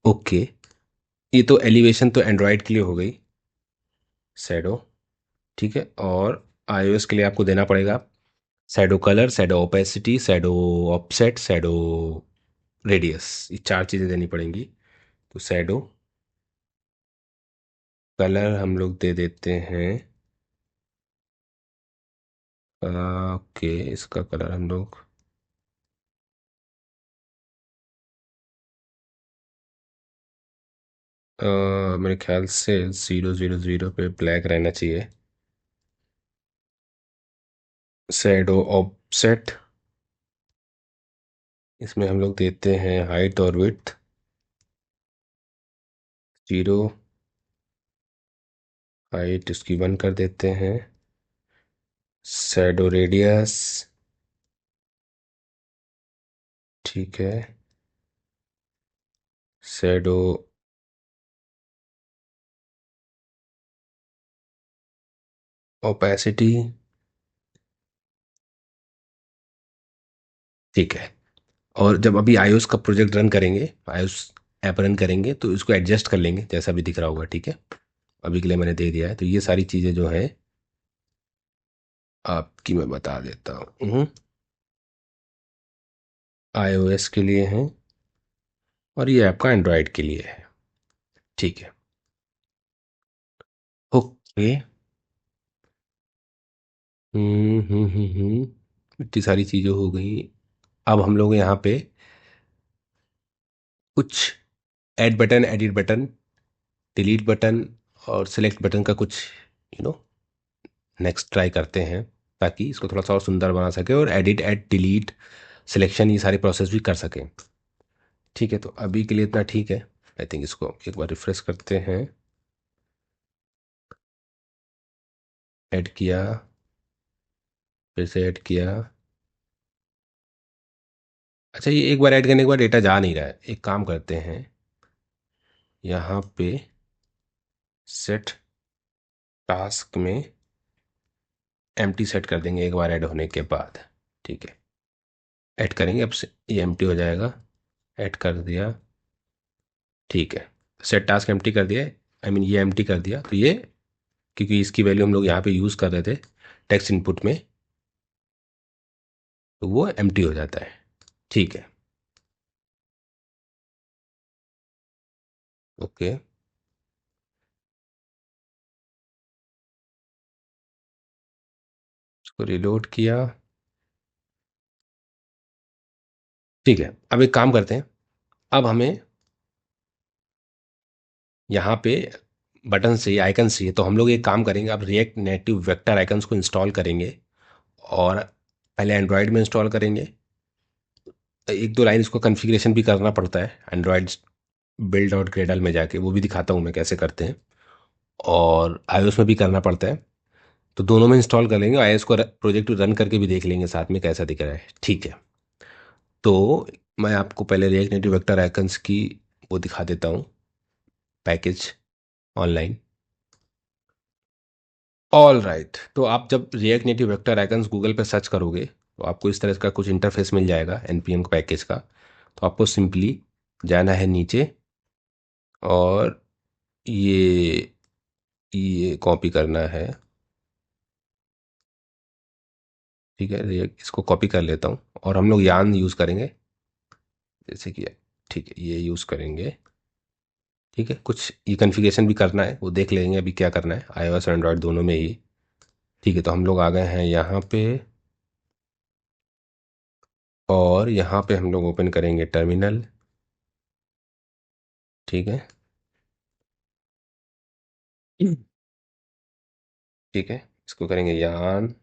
ओके, ये तो एलिवेशन तो एंड्रॉयड के लिए हो गई, शैडो, ठीक है। और आईओएस के लिए आपको देना पड़ेगा shadow colour, shadow opacity, shadow offset, shadow radius, ये 4 चीज़ें देनी पड़ेंगी। तो शैडो कलर हम लोग दे देते हैं, ओके, इसका कलर हम लोग मेरे ख्याल से 000 पे ब्लैक रहना चाहिए। शैडो ऑफसेट, इसमें हम लोग देते हैं हाइट और विड्थ 0, हाइट इसकी 1 कर देते हैं। शैडो रेडियस, ठीक है। शैडो ओपेसिटी, ठीक है। और जब अभी आईओएस का प्रोजेक्ट रन करेंगे, आईओएस ऐप रन करेंगे, तो इसको एडजस्ट कर लेंगे जैसा भी दिख रहा होगा, ठीक है। अभी के लिए मैंने दे दिया है, तो ये सारी चीज़ें जो है आपकी मैं बता देता हूँ। आईओएस के लिए हैं, और ये आपका एंड्रॉयड के लिए है, ठीक है। ओके। इतनी सारी चीज़ें हो गई। अब हम लोग यहाँ पे कुछ add button, edit button, delete button और सेलेक्ट बटन का कुछ यू नो नेक्स्ट ट्राई करते हैं, ताकि इसको थोड़ा सा और सुंदर बना सके, और एडिट, ऐड, डिलीट, सिलेक्शन, ये सारे प्रोसेस भी कर सकें, ठीक है। तो अभी के लिए इतना ठीक है। आई थिंक इसको एक बार रिफ्रेश करते हैं। ऐड किया, फिर से ऐड किया। अच्छा, ये एक बार ऐड करने के बाद डेटा जा नहीं रहा है, एक काम करते हैं, यहाँ पे सेट टास्क में एम्प्टी सेट कर देंगे एक बार ऐड होने के बाद, ठीक है। ऐड करेंगे, अब से ये एम्प्टी हो जाएगा। ऐड कर दिया, ठीक है। सेट टास्क एम्प्टी कर दिया, आई मीन ये एम्प्टी कर दिया, तो ये, क्योंकि इसकी वैल्यू हम लोग यहाँ पे यूज़ कर रहे थे टेक्स्ट इनपुट में, तो वो एम्प्टी हो जाता है, ठीक है। ओके, इसको रिलोड किया, ठीक है, अब एक काम करते हैं। अब हमें यहाँ पे बटन चाहिए, आइकन चाहिए, तो हम लोग एक काम करेंगे, अब रिएक्ट नेटिव वेक्टर आइकन्स को इंस्टॉल करेंगे। और पहले एंड्रॉयड में इंस्टॉल करेंगे। एक दो लाइन इसको कॉन्फ़िगरेशन भी करना पड़ता है एंड्रॉयड बिल्ड डॉट ग्रेडल में जाके, वो भी दिखाता हूँ मैं कैसे करते हैं। और iOS में भी करना पड़ता है। तो दोनों में इंस्टॉल कर लेंगे, iOS को प्रोजेक्ट रन करके भी देख लेंगे साथ में कैसा दिख रहा है। ठीक है, तो मैं आपको पहले रिएक्ट नेटिव वेक्टर आइकन्स की वो दिखा देता हूँ, पैकेज ऑनलाइन। ऑल राइट, तो आप जब react native vector icons Google पे सर्च करोगे तो आपको इस तरह का कुछ इंटरफेस मिल जाएगा npm पैकेज का। तो आपको सिंपली जाना है नीचे, और ये कॉपी करना है। ठीक है, इसको कॉपी कर लेता हूँ, और हम लोग यान यूज़ करेंगे, जैसे कि, ठीक है, ये यूज़ करेंगे। ठीक है, कुछ ये कॉन्फ़िगरेशन भी करना है, वो देख लेंगे अभी क्या करना है, iOS और एंड्रॉयड दोनों में ही। ठीक है, तो हम लोग आ गए हैं यहाँ पे, और यहाँ पे हम लोग ओपन करेंगे टर्मिनल। ठीक है। ठीक है, इसको करेंगे यान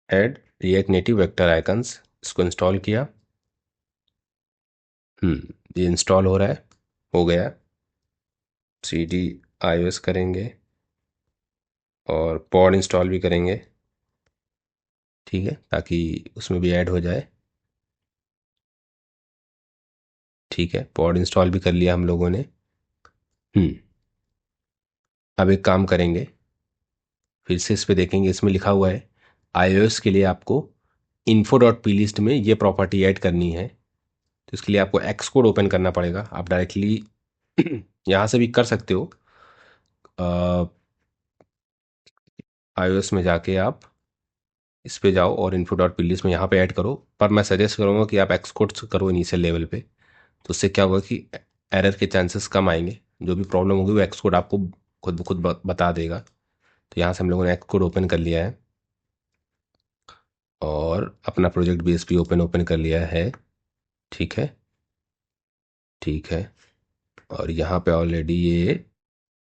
add react native vector icons, इसको इंस्टॉल किया। ये इंस्टॉल हो रहा है, हो गया। सी डी iOS करेंगे, और पॉड इंस्टॉल भी करेंगे। ठीक है, ताकि उसमें भी ऐड हो जाए। ठीक है, पॉड इंस्टॉल भी कर लिया हम लोगों ने। हम्म अब एक काम करेंगे, फिर से इस पे देखेंगे, इसमें लिखा हुआ है iOS के लिए आपको info डॉट पी लिस्ट में ये प्रॉपर्टी ऐड करनी है। तो इसके लिए आपको एक्स कोड ओपन करना पड़ेगा। आप डायरेक्टली यहाँ से भी कर सकते हो, iOS में जाके आप इस पे जाओ और इन्फो डॉट पी लिस्ट में यहाँ पे ऐड करो। पर मैं सजेस्ट करूँगा कि आप एक्स कोड करो इनिशियल लेवल पे। तो उससे क्या होगा कि एरर के चांसेस कम आएंगे, जो भी प्रॉब्लम होगी वो एक्स कोड आपको खुद ब खुद बता देगा। तो यहाँ से हम लोगों ने एक्स कोड ओपन कर लिया है, और अपना प्रोजेक्ट बेस भी ओपन ओपन कर लिया है। ठीक है। ठीक है, और यहाँ पे ऑलरेडी ये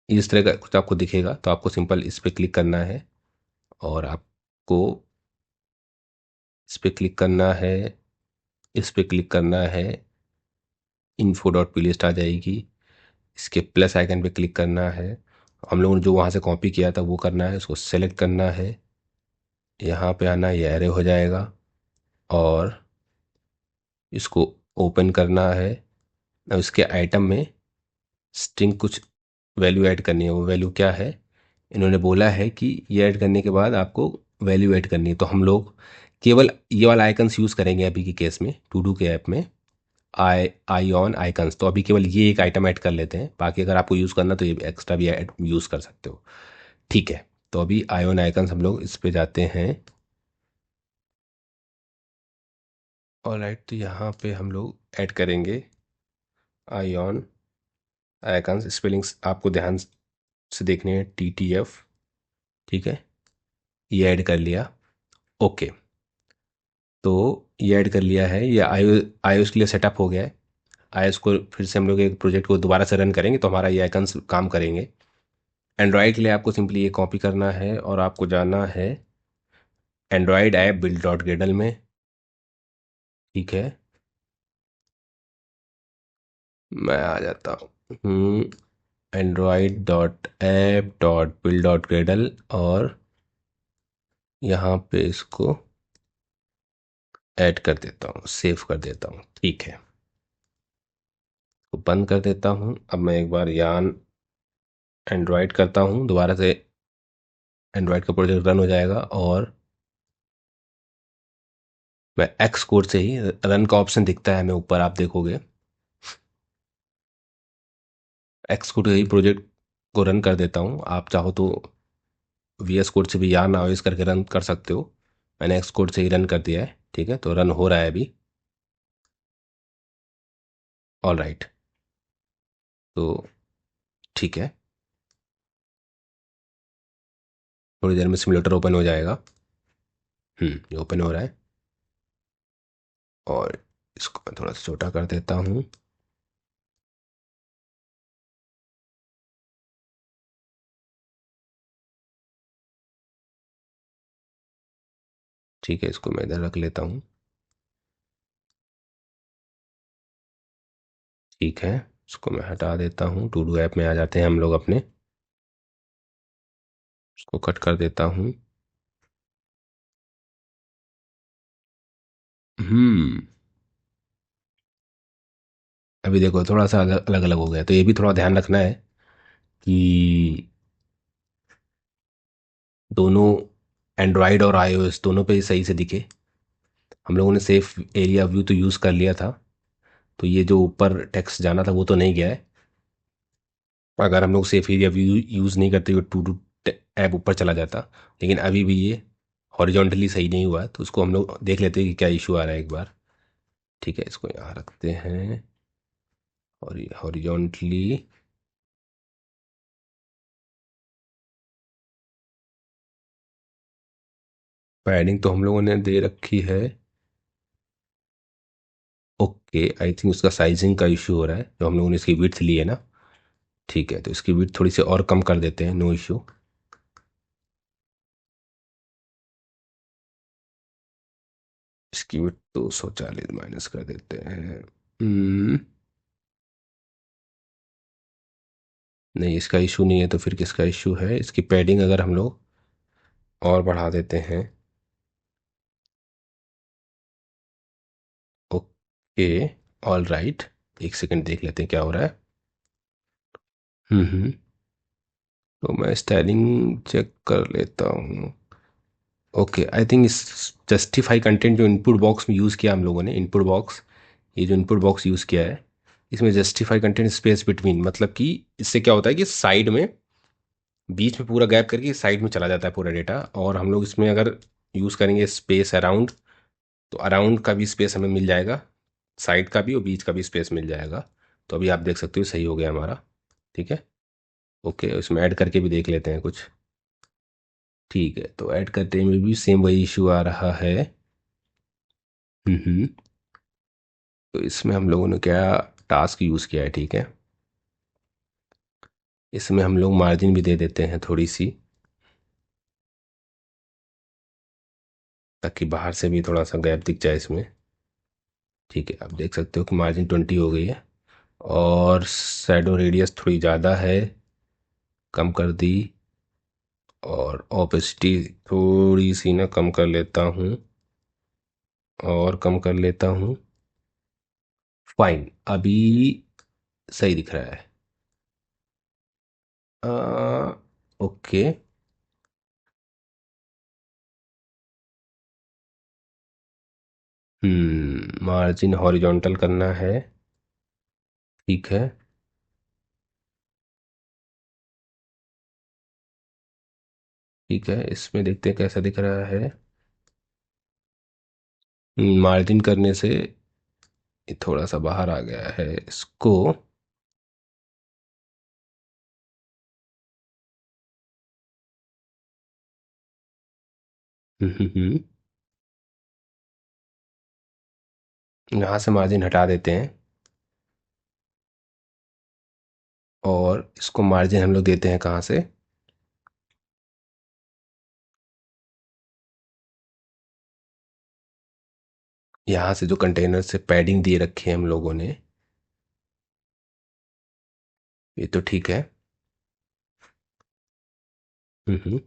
इस तरह का कुछ आपको दिखेगा, तो आपको सिंपल इस पर क्लिक करना है, और आपको इस पर क्लिक करना है, इस पर क्लिक करना है, इन्फो डॉट पी लिस्ट आ जाएगी। इसके प्लस आइकन पे क्लिक करना है, हम लोगों ने जो वहाँ से कॉपी किया था वो करना है, उसको सेलेक्ट करना है, यहाँ पे आना, ये एरे हो जाएगा। और इसको ओपन करना है। अब इसके आइटम में स्ट्रिंग कुछ वैल्यू ऐड करनी है। वो वैल्यू क्या है, इन्होंने बोला है कि ये ऐड करने के बाद आपको वैल्यू ऐड करनी है। तो हम लोग केवल ये वाला आइकन्स यूज़ करेंगे अभी के केस में, टू डू के ऐप में। आई ऑन आइकन्स, तो अभी केवल ये एक आइटम ऐड कर लेते हैं, बाकी अगर आपको यूज़ करना तो ये एक्स्ट्रा भी ऐड यूज़ कर सकते हो। ठीक है, तो अभी आई ऑन आइकन्स हम लोग इस पे जाते हैं। और राइट, तो यहाँ पे हम लोग ऐड करेंगे आई ऑन आइकन्स। स्पेलिंग्स आपको ध्यान से देखने हैं, TTF। ठीक है, ये ऐड कर लिया। ओके, तो ये ऐड कर लिया है, ये iOS के लिए सेटअप हो गया है। iOS को फिर से हम लोग एक प्रोजेक्ट को दोबारा से रन करेंगे तो हमारा ये आइकन्स काम करेंगे। एंड्रॉयड के लिए आपको सिंपली ये कॉपी करना है, और आपको जाना है Android app build dot Gradle में। ठीक है, मैं आ जाता हूँ Android dot app dot build dot Gradle, और यहाँ पे इसको ऐड कर देता हूँ, सेव कर देता हूँ। ठीक है, तो बंद कर देता हूँ। अब मैं एक बार यान एंड्रॉयड करता हूँ दोबारा से, एंड्रॉयड का प्रोजेक्ट रन हो जाएगा। और मैं एक्स कोड से ही, रन का ऑप्शन दिखता है हमें ऊपर, आप देखोगे एक्स कोड से ही प्रोजेक्ट को रन कर देता हूँ। आप चाहो तो VS कोड से भी यान आवेश करके रन कर सकते हो। मैंने एक्स कोड से ही रन कर दिया है। ठीक है, तो रन हो रहा है अभी। ऑल राइट, तो ठीक है, थोड़ी देर में सिमुलेटर ओपन हो जाएगा। ये ओपन हो रहा है। और इसको मैं थोड़ा सा छोटा कर देता हूँ। ठीक है, इसको मैं इधर रख लेता हूँ। ठीक है, इसको मैं हटा देता हूँ। टू डू ऐप में आ जाते हैं हम लोग अपने। इसको कट कर देता हूँ। अभी देखो थोड़ा सा अलग अलग अलग हो गया, तो ये भी थोड़ा ध्यान रखना है कि दोनों एंड्रॉयड और आईओएस दोनों पे सही से दिखे। हम लोगों ने सेफ एरिया व्यू तो यूज़ कर लिया था, तो ये जो ऊपर टेक्स्ट जाना था वो तो नहीं गया है। अगर हम लोग सेफ एरिया व्यू यूज़ नहीं करते, टू डू ऐप ऊपर चला जाता। लेकिन अभी भी ये हॉरिजॉन्टली सही नहीं हुआ है, तो उसको हम लोग देख लेते हैं कि क्या इशू आ रहा है एक बार। ठीक है, इसको यहाँ रखते हैं और ये हॉरिजॉन्टली। पैडिंग तो हम लोगों ने दे रखी है। ओके, आई थिंक उसका साइजिंग का इशू हो रहा है, जो हम लोगों ने इसकी विड्थ ली है ना। ठीक है, तो इसकी विड्थ थोड़ी सी और कम कर देते हैं, नो इशू। इसकी विड्थ 240 माइनस कर देते हैं। नहीं, इसका इशू नहीं है, तो फिर किसका इशू है? इसकी पैडिंग अगर हम लोग और बढ़ा देते हैं। Okay, all right. एक सेकंड देख लेते हैं क्या हो रहा है। हम्म। तो मैं स्टाइलिंग चेक कर लेता हूँ। ओके, आई थिंक इस जस्टिफाई कंटेंट जो इनपुट बॉक्स में यूज़ किया हम लोगों ने, इनपुट बॉक्स, ये जो इनपुट बॉक्स यूज़ किया है, इसमें जस्टिफाई कंटेंट स्पेस बिटवीन, मतलब कि इससे क्या होता है कि साइड में, बीच में पूरा गैप करके साइड में चला जाता है पूरा डेटा। और हम लोग इसमें अगर यूज़ करेंगे स्पेस अराउंड, तो अराउंड का भी स्पेस हमें मिल जाएगा, साइड का भी और बीच का भी स्पेस मिल जाएगा। तो अभी आप देख सकते हो सही हो गया हमारा। ठीक है। ओके, इसमें ऐड करके भी देख लेते हैं कुछ। ठीक है, तो ऐड करते में भी सेम वही इशू आ रहा है। हम्म। तो इसमें हम लोगों ने क्या टास्क यूज़ किया है? ठीक है, इसमें हम लोग मार्जिन भी दे देते हैं थोड़ी सी, ताकि बाहर से भी थोड़ा सा गैप दिख जाए इसमें। ठीक है, आप देख सकते हो कि मार्जिन 20 हो गई है। और शैडो रेडियस थोड़ी ज़्यादा है, कम कर दी। और ओपेसिटी थोड़ी सी ना कम कर लेता हूँ, और कम कर लेता हूँ। फाइन, अभी सही दिख रहा है। ओके। मार्जिन हॉरिजॉन्टल करना है। ठीक है। ठीक है, इसमें देखते हैं कैसा दिख रहा है। मार्जिन करने से ये थोड़ा सा बाहर आ गया है, इसको। यहाँ से मार्जिन हटा देते हैं, और इसको मार्जिन हम लोग देते हैं कहाँ से? यहाँ से जो कंटेनर से पैडिंग दिए रखी है हम लोगों ने। ये तो ठीक है। हम्म।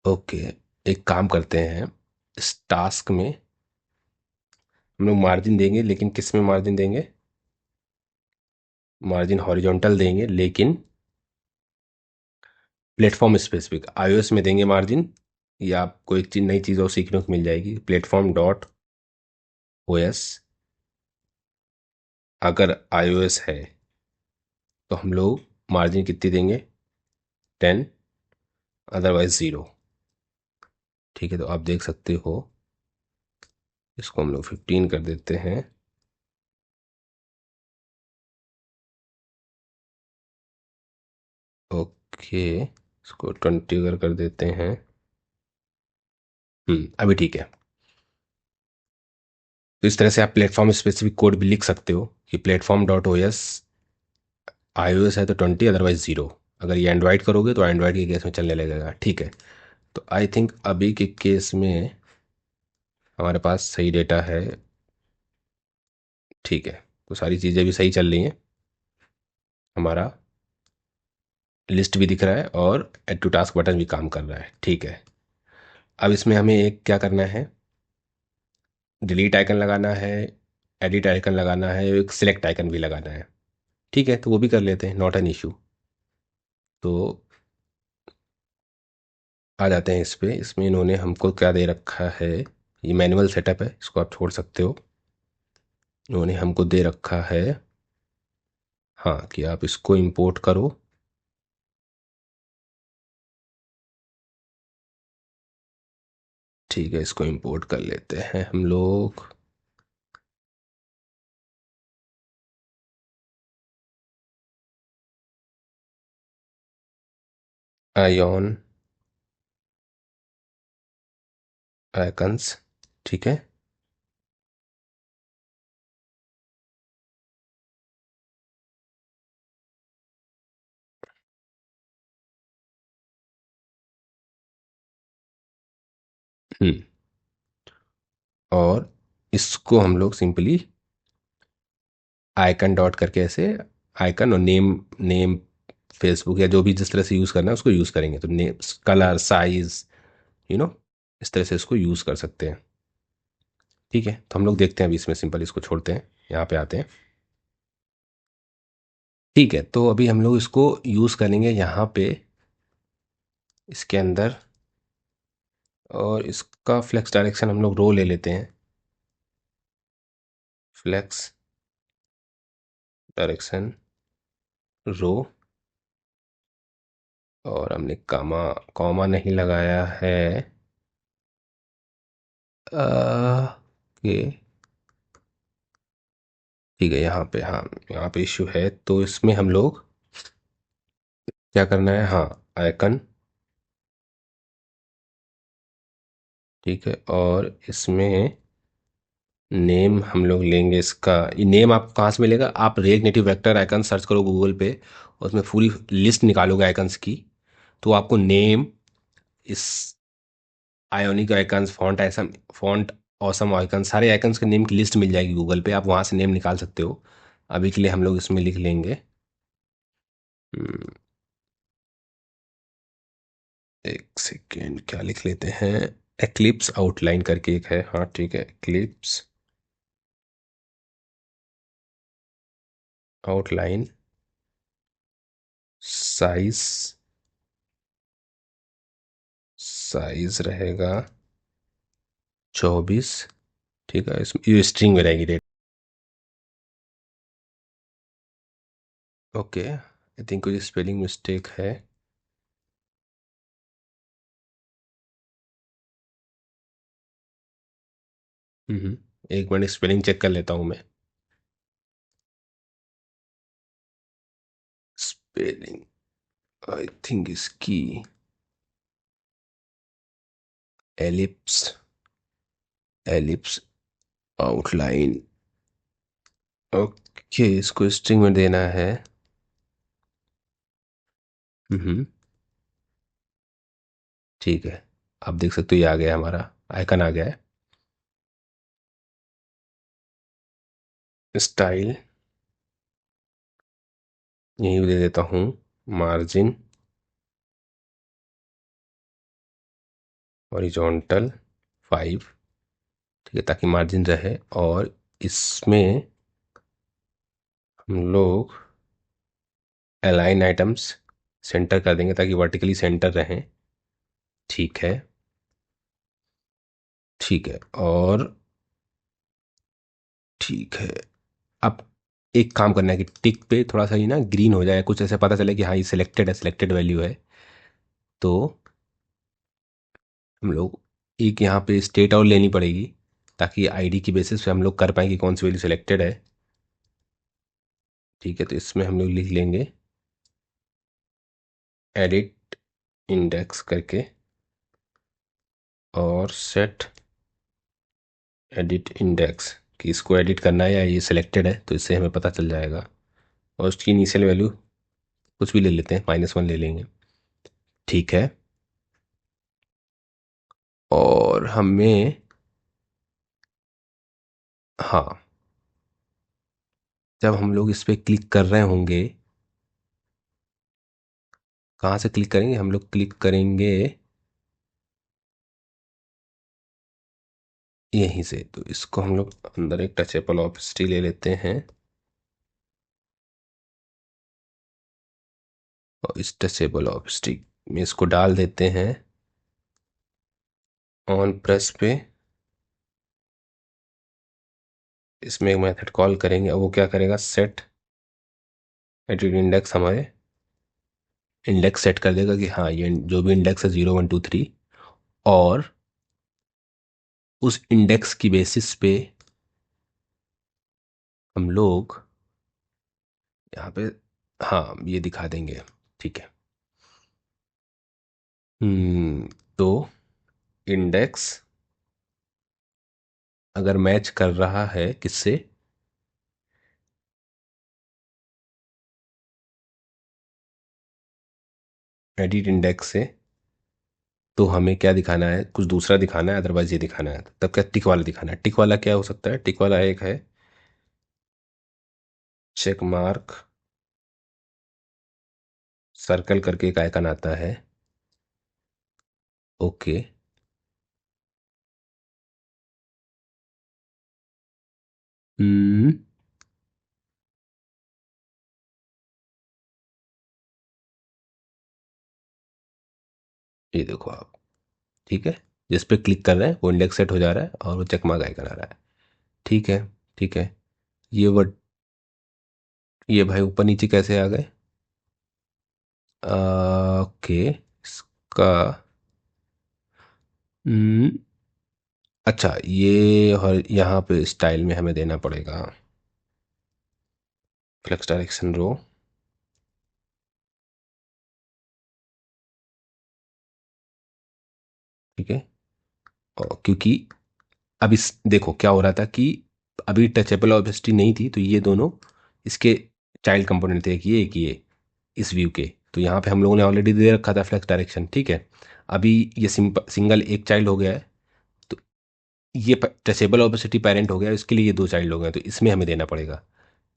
ओके, एक काम करते हैं, इस टास्क में हम लोग मार्जिन देंगे, लेकिन किस में मार्जिन देंगे? मार्जिन हॉरिजॉन्टल देंगे, लेकिन प्लेटफॉर्म स्पेसिफिक। आईओएस में देंगे मार्जिन, या आपको एक चीज, नई चीज़ और सीखने को मिल जाएगी। प्लेटफॉर्म डॉट ओएस, अगर आईओएस है तो हम लोग मार्जिन कितनी देंगे? 10, अदरवाइज 0। ठीक है, तो आप देख सकते हो, इसको हम लोग 15 कर देते हैं। ओके, इसको 20 अगर कर देते हैं। अभी ठीक है। तो इस तरह से आप प्लेटफॉर्म स्पेसिफिक कोड भी लिख सकते हो कि platform dot O S, iOS है तो 20, अदरवाइज 0। अगर ये एंड्रॉयड करोगे तो एंड्रॉयड के केस में चलने लगेगा, ठीक है। तो आई थिंक अभी के केस में हमारे पास सही डेटा है, ठीक है। तो सारी चीज़ें भी सही चल रही हैं, हमारा लिस्ट भी दिख रहा है और एड टू टास्क बटन भी काम कर रहा है, ठीक है। अब इसमें हमें एक क्या करना है, डिलीट आइकन लगाना है, एडिट आइकन लगाना है, एक सिलेक्ट आइकन भी लगाना है, ठीक है। तो वो भी कर लेते हैं, नॉट एन इशू। तो आ जाते हैं इस पे। इसमें इन्होंने हमको क्या दे रखा है, ये मैनुअल सेटअप है, इसको आप छोड़ सकते हो। इन्होंने हमको दे रखा है, हाँ, कि आप इसको इंपोर्ट करो। ठीक है, इसको इंपोर्ट कर लेते हैं हम लोग। आयोन आइकन्स, ठीक है। हम्म। और इसको हम लोग सिंपली आइकन डॉट करके ऐसे, आइकन और नेम, नेम फेसबुक या जो भी जिस तरह से यूज़ करना है उसको यूज़ करेंगे। तो name, colour, size, you know इस तरह से इसको यूज़ कर सकते हैं, ठीक है। तो हम लोग देखते हैं अभी इसमें, सिंपल इसको छोड़ते हैं, यहाँ पे आते हैं, ठीक है। तो अभी हम लोग इसको यूज़ करेंगे यहाँ पे, इसके अंदर। और इसका फ्लेक्स डायरेक्शन हम लोग रो ले लेते हैं, फ्लेक्स डायरेक्शन रो। और हमने कामा, कॉमा नहीं लगाया है, ये ठीक है। यहाँ पे, हाँ, यहाँ पे इश्यू है, तो इसमें हम लोग क्या करना है, हाँ, आइकन, ठीक है। और इसमें नेम हम लोग लेंगे इसका। ये नेम आपको कहाँ से मिलेगा, आप react native vector icon search करो गूगल पे, और उसमें पूरी लिस्ट निकालोगे आइकन्स की। तो आपको नेम, इस आयोनिक आइकन्स, फॉन्ट ऐसा, फॉन्ट ऑसम आइकन, सारे आइकन्स के नेम की लिस्ट मिल जाएगी गूगल पे, आप वहाँ से नेम निकाल सकते हो। अभी के लिए हम लोग इसमें लिख लेंगे, हम्म, एक सेकेंड, क्या लिख लेते हैं, एक्लिप्स आउटलाइन करके एक है, हाँ ठीक है, एक्लिप्स आउटलाइन साइज, साइज रहेगा 24, ठीक है। इसमें ये स्ट्रिंग में रहेगी डेट, ओके। आई थिंक कुछ स्पेलिंग मिस्टेक है, एक मिनट स्पेलिंग चेक कर लेता हूँ मैं। स्पेलिंग, आई थिंक इसकी एलिप्स, एलिप्स आउटलाइन, ओके, इसको स्ट्रिंग में देना है। हम्म, ठीक है। आप देख सकते हो ये आ गया, हमारा आइकन आ गया है। स्टाइल यही दे देता हूँ, मार्जिन हॉरिजॉन्टल 5, ठीक है, ताकि मार्जिन रहे। और इसमें हम लोग अलाइन आइटम्स सेंटर कर देंगे ताकि वर्टिकली सेंटर रहें, ठीक है, ठीक है। और ठीक है, अब एक काम करना है कि टिक पे थोड़ा सा ही ना ग्रीन हो जाए, कुछ ऐसे पता चले कि हाँ ये सिलेक्टेड है, सिलेक्टेड वैल्यू है। तो हम लोग एक यहाँ पे स्टेट और लेनी पड़ेगी, ताकि आईडी की बेसिस पे हम लोग कर पाएँ कि कौन सी वैल्यू सिलेक्टेड है, ठीक है। तो इसमें हम लोग लिख लेंगे एडिट इंडेक्स करके, और सेट एडिट इंडेक्स, कि इसको एडिट करना है या ये सिलेक्टेड है, तो इससे हमें पता चल जाएगा। और उसकी इनिशियल वैल्यू कुछ भी ले लेते हैं, -1 ले लेंगे। ठीक है। और हमें, हाँ, जब हम लोग इस पर क्लिक कर रहे होंगे, कहाँ से क्लिक करेंगे हम लोग? क्लिक करेंगे यहीं से। तो इसको हम लोग अंदर एक टचेबल ऑब्जेक्ट ले लेते हैं, और इस टचेबल ऑब्जेक्ट में इसको डाल देते हैं ऑन प्रेस पे। इसमें एक मेथड कॉल करेंगे, और वो क्या करेगा, सेट एडिट इंडेक्स, हमारे इंडेक्स सेट कर देगा कि हाँ, ये जो भी इंडेक्स है 0 1 2 3, और उस इंडेक्स की बेसिस पे हम लोग यहाँ पे, हाँ, ये दिखा देंगे। ठीक है। तो इंडेक्स अगर मैच कर रहा है किससे, एडिट इंडेक्स से, तो हमें क्या दिखाना है? कुछ दूसरा दिखाना है, अदरवाइज ये दिखाना है। तब क्या टिक वाला दिखाना है? टिक वाला क्या हो सकता है? टिक वाला एक है चेक मार्क सर्कल करके एक आइकन आता है। ओके। हम्म ये देखो आप, ठीक है, जिस पे क्लिक कर रहे हैं वो इंडेक्स सेट हो जा रहा है, और वो चेक मार्क आइकन आ रहा है। ठीक है। ठीक है। ये वर्ड, ये भाई ऊपर नीचे कैसे आ गए? ओके, इसका, हम्म, अच्छा, ये और यहाँ पे स्टाइल में हमें देना पड़ेगा फ्लेक्स डायरेक्शन रो। ठीक है। और क्योंकि अब इस देखो क्या हो रहा था कि अभी टचेबल ऑब्जेक्ट नहीं थी, तो ये दोनों इसके चाइल्ड कंपोनेंट थे, एक ये इस व्यू के। तो यहाँ पे हम लोगों ने ऑलरेडी दे रखा था फ्लेक्स डायरेक्शन। ठीक है। अभी ये सिंगल एक चाइल्ड हो गया है, तो ये टचेबल ऑब्जेक्ट पेरेंट हो गया, इसके लिए ये दो चाइल्ड हो गए, तो इसमें हमें देना पड़ेगा।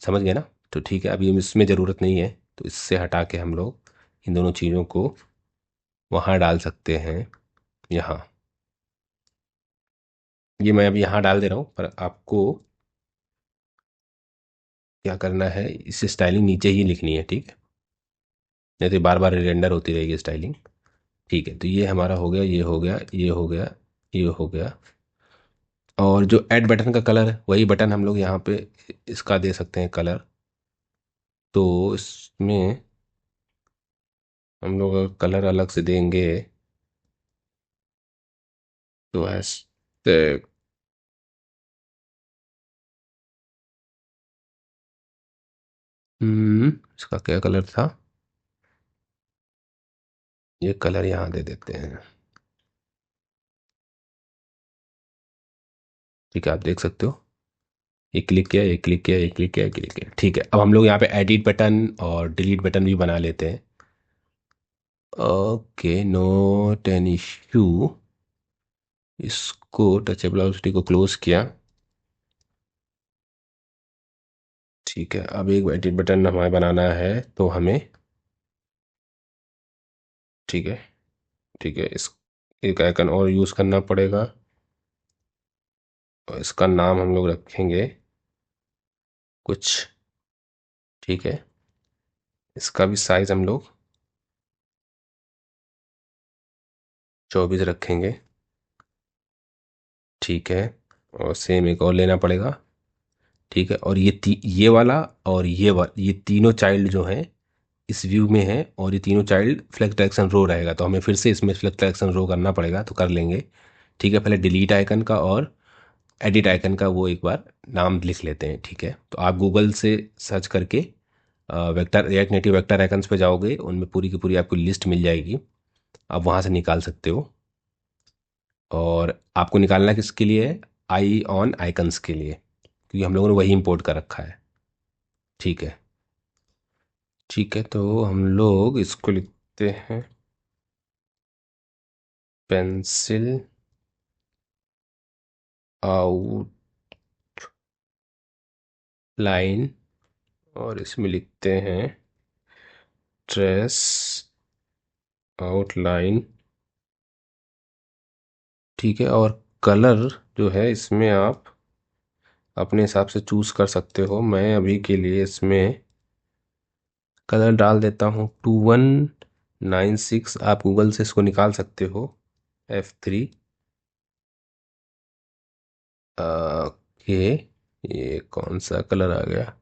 समझ गए ना? तो ठीक है, अभी हम इसमें ज़रूरत नहीं है, तो इससे हटा के हम लोग इन दोनों चीज़ों को वहाँ डाल सकते हैं, यहाँ। ये मैं अभी यहाँ डाल दे रहा हूँ, पर आपको क्या करना है, इस स्टाइलिंग नीचे ही लिखनी है, ठीक है? नहीं तो बार बार रेंडर होती रहेगी स्टाइलिंग। ठीक है, तो ये हमारा हो गया, ये हो गया, ये हो गया, ये हो गया। और जो ऐड बटन का कलर है, वही बटन हम लोग यहाँ पे इसका दे सकते हैं कलर। तो इसमें हम लोग कलर अलग से देंगे, तो ऐसे, इसका क्या कलर था? ये कलर यहाँ दे देते हैं। ठीक है, आप देख सकते हो, ये क्लिक किया, ये क्लिक किया, ये क्लिक किया, ये क्लिक किया। ठीक है, अब हम लोग यहाँ पे एडिट बटन और डिलीट बटन भी बना लेते हैं। Okay, note an issue. इसको टचेबल ऑब्जेक्ट को क्लोज किया। ठीक है, अब एक एडिट बटन हमें बनाना है, तो हमें, ठीक है, ठीक है, इस एक आइकन और यूज़ करना पड़ेगा, और इसका नाम हम लोग रखेंगे कुछ। ठीक है, इसका भी साइज हम लोग 24 रखेंगे। ठीक है, और सेम एक और लेना पड़ेगा। ठीक है, और ये वाला और ये तीनों चाइल्ड जो हैं इस व्यू में हैं, और ये तीनों चाइल्ड फ्लेक्स डायरेक्शन रो रहेगा, तो हमें फिर से इसमें फ्लेक्स डायरेक्शन रो करना पड़ेगा, तो कर लेंगे। ठीक है, पहले डिलीट आइकन का और एडिट आइकन का वो एक बार नाम लिख लेते हैं। ठीक है, तो आप गूगल से सर्च करके vector react native vector icons पे जाओगे, उनमें पूरी की पूरी आपको लिस्ट मिल जाएगी, आप वहाँ से निकाल सकते हो। और आपको निकालना किसके लिए है? आई ऑन आइकन्स के लिए। क्योंकि हम लोगों ने वही इंपोर्ट कर रखा है। ठीक है। ठीक है, तो हम लोग इसको लिखते हैं पेंसिल आउट लाइन, और इसमें लिखते हैं ट्रेस आउटलाइन। ठीक है, और कलर जो है इसमें आप अपने हिसाब से चूज़ कर सकते हो। मैं अभी के लिए इसमें कलर डाल देता हूँ 2196। आप गूगल से इसको निकाल सकते हो, F3। ओके, ये कौन सा कलर आ गया?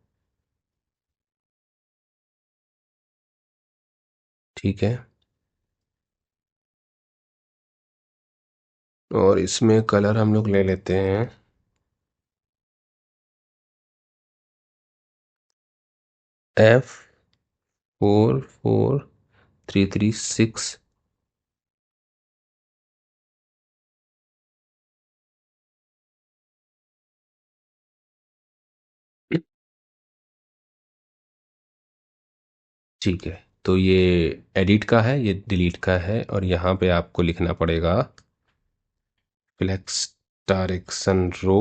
ठीक है, और इसमें कलर हम लोग ले लेते हैं F44336। ठीक है, तो ये एडिट का है, ये डिलीट का है, और यहाँ पे आपको लिखना पड़ेगा फ्लेक्स डायरेक्शन रो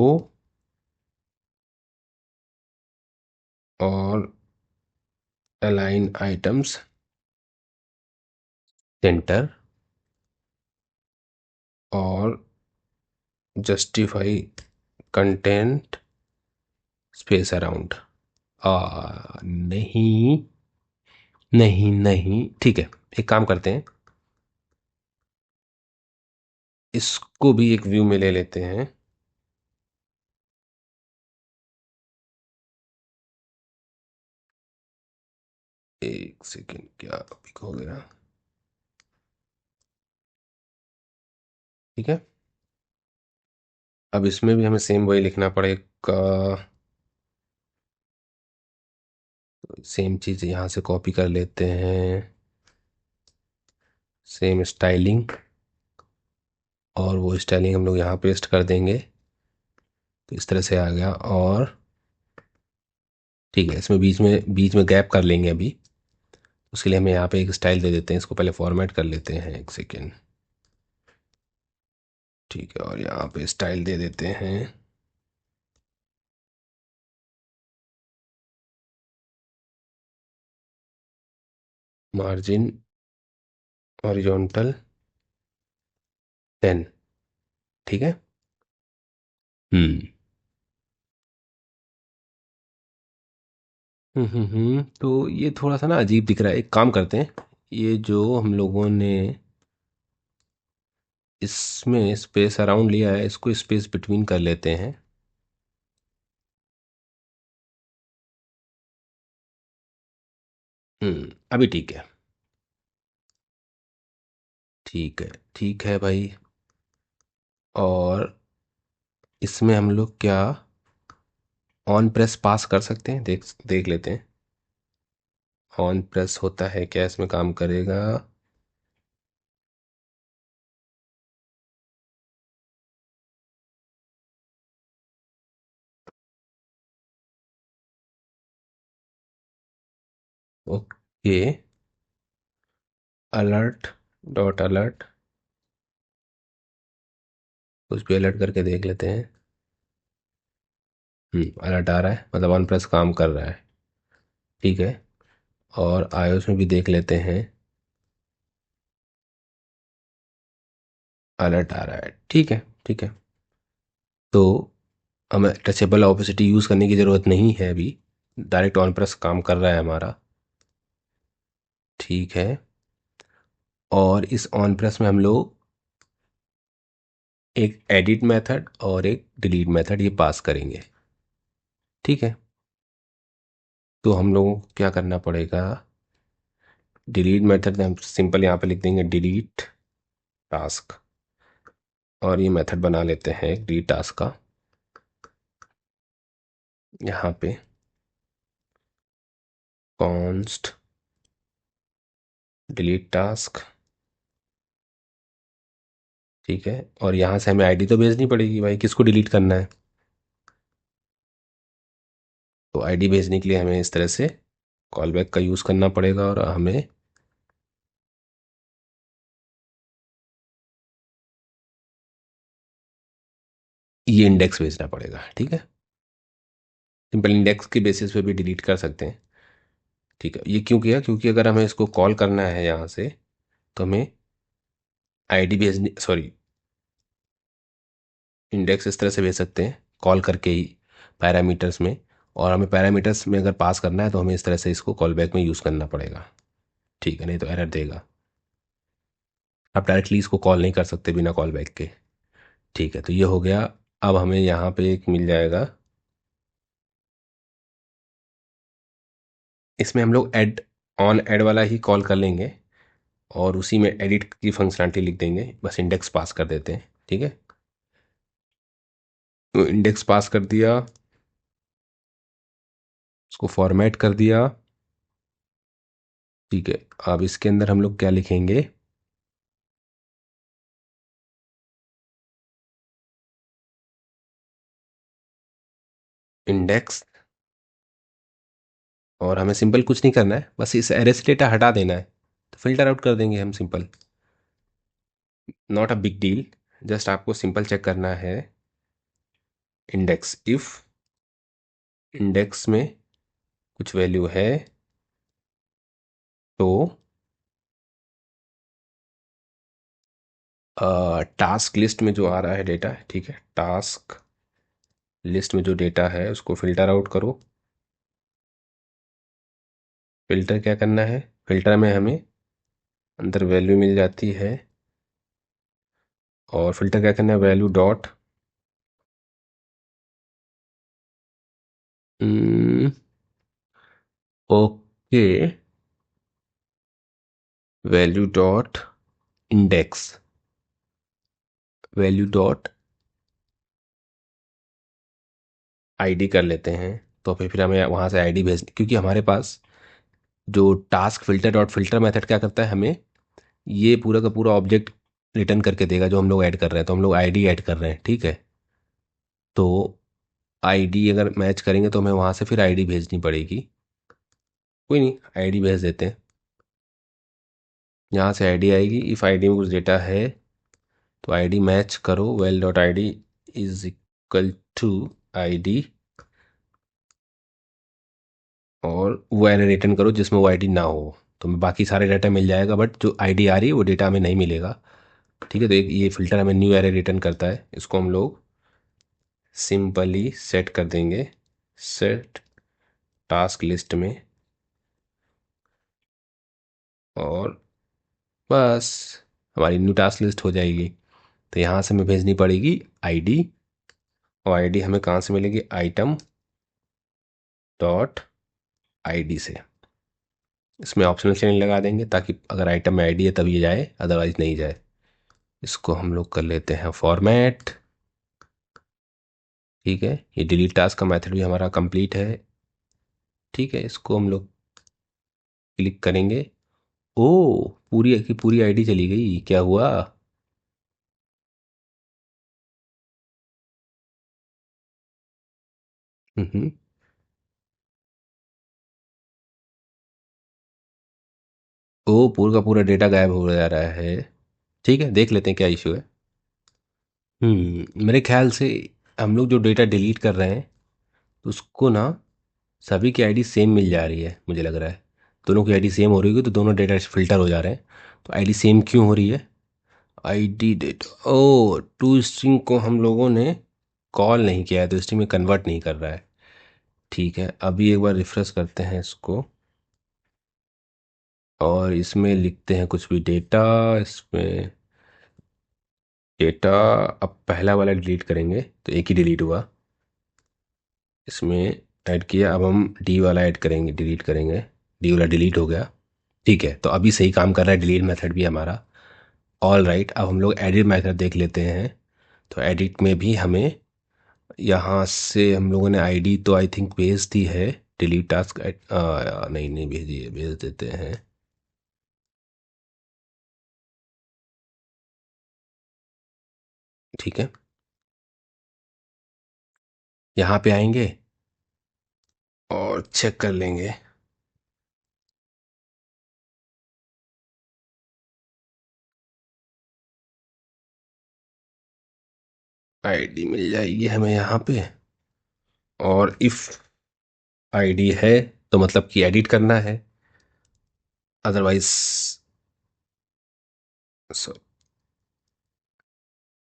और अलाइन आइटम्स सेंटर और जस्टिफाई कंटेंट स्पेस अराउंड। नहीं, नहीं नहीं, ठीक है, एक काम करते हैं, इसको भी एक व्यू में ले लेते हैं। एक सेकेंड, क्या पिक हो गया? ठीक है, अब इसमें भी हमें सेम वही लिखना पड़ेगा। सेम चीज़ यहाँ से कॉपी कर लेते हैं, सेम स्टाइलिंग, और वो स्टाइलिंग हम लोग यहाँ पेस्ट कर देंगे। तो इस तरह से आ गया। और ठीक है, इसमें बीच में गैप कर लेंगे अभी। उसके लिए हमें यहाँ पे एक स्टाइल दे देते हैं, इसको पहले फॉर्मेट कर लेते हैं, एक सेकेंड। ठीक है, और यहाँ पे स्टाइल दे देते हैं मार्जिन हॉरिजॉन्टल 10। ठीक है। हम्म तो ये थोड़ा सा ना अजीब दिख रहा है। एक काम करते हैं, ये जो हम लोगों ने इसमें स्पेस अराउंड लिया है, इसको स्पेस बिटवीन कर लेते हैं। अभी ठीक है। ठीक है, ठीक है भाई। और इसमें हम लोग क्या ऑन प्रेस पास कर सकते हैं? देख देख लेते हैं, ऑन प्रेस होता है क्या, इसमें काम करेगा? ओके, अलर्ट डॉट अलर्ट, कुछ भी अलर्ट करके देख लेते हैं। अलर्ट आ रहा है, मतलब ऑन प्रेस काम कर रहा है। ठीक है, और आईओएस में भी देख लेते हैं, अलर्ट आ रहा है। ठीक है, ठीक है, तो हमें टचेबल ऑपेसिटी यूज़ करने की ज़रूरत नहीं है अभी, डायरेक्ट ऑन प्रेस काम कर रहा है हमारा। ठीक है, और इस ऑन प्रेस में हम लोग एक एडिट मेथड और एक डिलीट मेथड ये पास करेंगे। ठीक है, तो हम लोगों को क्या करना पड़ेगा? डिलीट मेथड में हम सिंपल यहाँ पे लिख देंगे डिलीट टास्क, और ये मेथड बना लेते हैं डिलीट टास्क का यहाँ पे कॉन्स्ट डिलीट टास्क। ठीक है, और यहाँ से हमें आईडी तो भेजनी पड़ेगी भाई, किसको डिलीट करना है? तो आईडी भेजने के लिए हमें इस तरह से कॉल बैक का यूज़ करना पड़ेगा और हमें ये इंडेक्स भेजना पड़ेगा। ठीक है, सिंपल इंडेक्स के बेसिस पे भी डिलीट कर सकते हैं। ठीक है, ये क्यों किया, क्योंकि अगर हमें इसको कॉल करना है यहाँ से तो हमें आईडी भेजनी, सॉरी, इंडेक्स इस तरह से भेज सकते हैं कॉल करके ही पैरामीटर्स में। और हमें पैरामीटर्स में अगर पास करना है तो हमें इस तरह से इसको कॉल बैक में यूज़ करना पड़ेगा। ठीक है, नहीं तो एरर देगा। आप डायरेक्टली इसको कॉल नहीं कर सकते बिना कॉल बैक के। ठीक है, तो ये हो गया। अब हमें यहाँ पे एक मिल जाएगा, इसमें हम लोग ऐड ऑन ऐड वाला ही कॉल कर लेंगे और उसी में एडिट की फंक्शनलिटी लिख देंगे, बस इंडेक्स पास कर देते हैं। ठीक है, तो इंडेक्स पास कर दिया, उसको फॉर्मेट कर दिया। ठीक है, अब इसके अंदर हम लोग क्या लिखेंगे, इंडेक्स। और हमें सिंपल कुछ नहीं करना है, बस इस एरे से डेटा हटा देना है, तो फिल्टर आउट कर देंगे हम simple. Not a big deal, just आपको सिंपल चेक करना है इंडेक्स। इफ इंडेक्स में कुछ वैल्यू है तो टास्क लिस्ट में जो आ रहा है डेटा, ठीक है, टास्क लिस्ट में जो डेटा है उसको फिल्टर आउट करो। फिल्टर क्या करना है, फिल्टर में हमें अंदर वैल्यू मिल जाती है और फिल्टर क्या करना है, value dot okay, value dot index, value dot ID कर लेते हैं। तो फिर हमें वहाँ से आईडी भेज, क्योंकि हमारे पास जो task filter dot filter method क्या करता है, हमें ये पूरा का पूरा ऑब्जेक्ट रिटर्न करके देगा जो हम लोग ऐड कर रहे हैं। तो हम लोग आईडी ऐड कर रहे हैं, ठीक है। तो आईडी अगर मैच करेंगे तो हमें वहाँ से फिर आईडी भेजनी पड़ेगी। कोई नहीं, आईडी भेज देते हैं। यहाँ से आईडी आएगी, इफ़ आईडी में कुछ डेटा है तो आईडी मैच करो, val dot I D is equal to ID, और वो एरे रिटर्न करो जिसमें वो आईडी ना हो। तो हमें बाकी सारे डाटा मिल जाएगा, बट जो आईडी आ रही है वो डेटा हमें नहीं मिलेगा। ठीक है, तो एक ये फिल्टर हमें न्यू एरे रिटर्न करता है, इसको हम लोग सिंपली सेट कर देंगे, सेट टास्क लिस्ट में। और बस हमारी न्यू टास्क लिस्ट हो जाएगी। तो यहाँ से हमें भेजनी पड़ेगी आईडी, और आईडी हमें कहाँ से मिलेगी, आइटम डॉट आईडी से। इसमें ऑप्शनल चेन लगा देंगे ताकि अगर आइटम में आईडी है तब ये जाए, अदरवाइज नहीं जाए। इसको हम लोग कर लेते हैं फॉर्मेट। ठीक है, ये डिलीट टास्क का मेथड भी हमारा कंप्लीट है। ठीक है, इसको हम लोग क्लिक करेंगे। ओ, पूरी की पूरी आईडी चली गई, क्या हुआ। हम्म। ओ, पूरा का पूरा डेटा गायब हो जा रहा है। ठीक है, देख लेते हैं क्या इशू है। मेरे ख्याल से हम लोग जो डेटा डिलीट कर रहे हैं तो उसको ना सभी की आईडी सेम मिल जा रही है, मुझे लग रहा है। दोनों की आईडी सेम हो रही होगी तो दोनों डेटा फिल्टर हो जा रहे हैं। तो आईडी सेम क्यों हो रही है, ID data, oh, to string को हम लोगों ने कॉल नहीं किया है तो स्ट्रिंग में कन्वर्ट नहीं कर रहा है। ठीक है, अभी एक बार रिफ्रेश करते हैं इसको और इसमें लिखते हैं कुछ भी डेटा। इसमें डेटा, अब पहला वाला डिलीट करेंगे तो एक ही डिलीट हुआ। इसमें ऐड किया, अब हम डी वाला ऐड करेंगे, डिलीट करेंगे, डी वाला डिलीट हो गया। ठीक है, तो अभी सही काम कर रहा है डिलीट मेथड भी हमारा। ऑल राइट, अब हम लोग एडिट मेथड देख लेते हैं। तो एडिट में भी हमें यहाँ से हम लोगों ने आईडी तो आई थिंक भेज दी है, डिलीट टास्क नहीं नहीं भेजी है, भेज देते हैं। ठीक है, यहाँ पे आएंगे और चेक कर लेंगे। आईडी मिल जाएगी हमें यहाँ पे। और इफ आईडी है तो मतलब कि एडिट करना है, अदरवाइज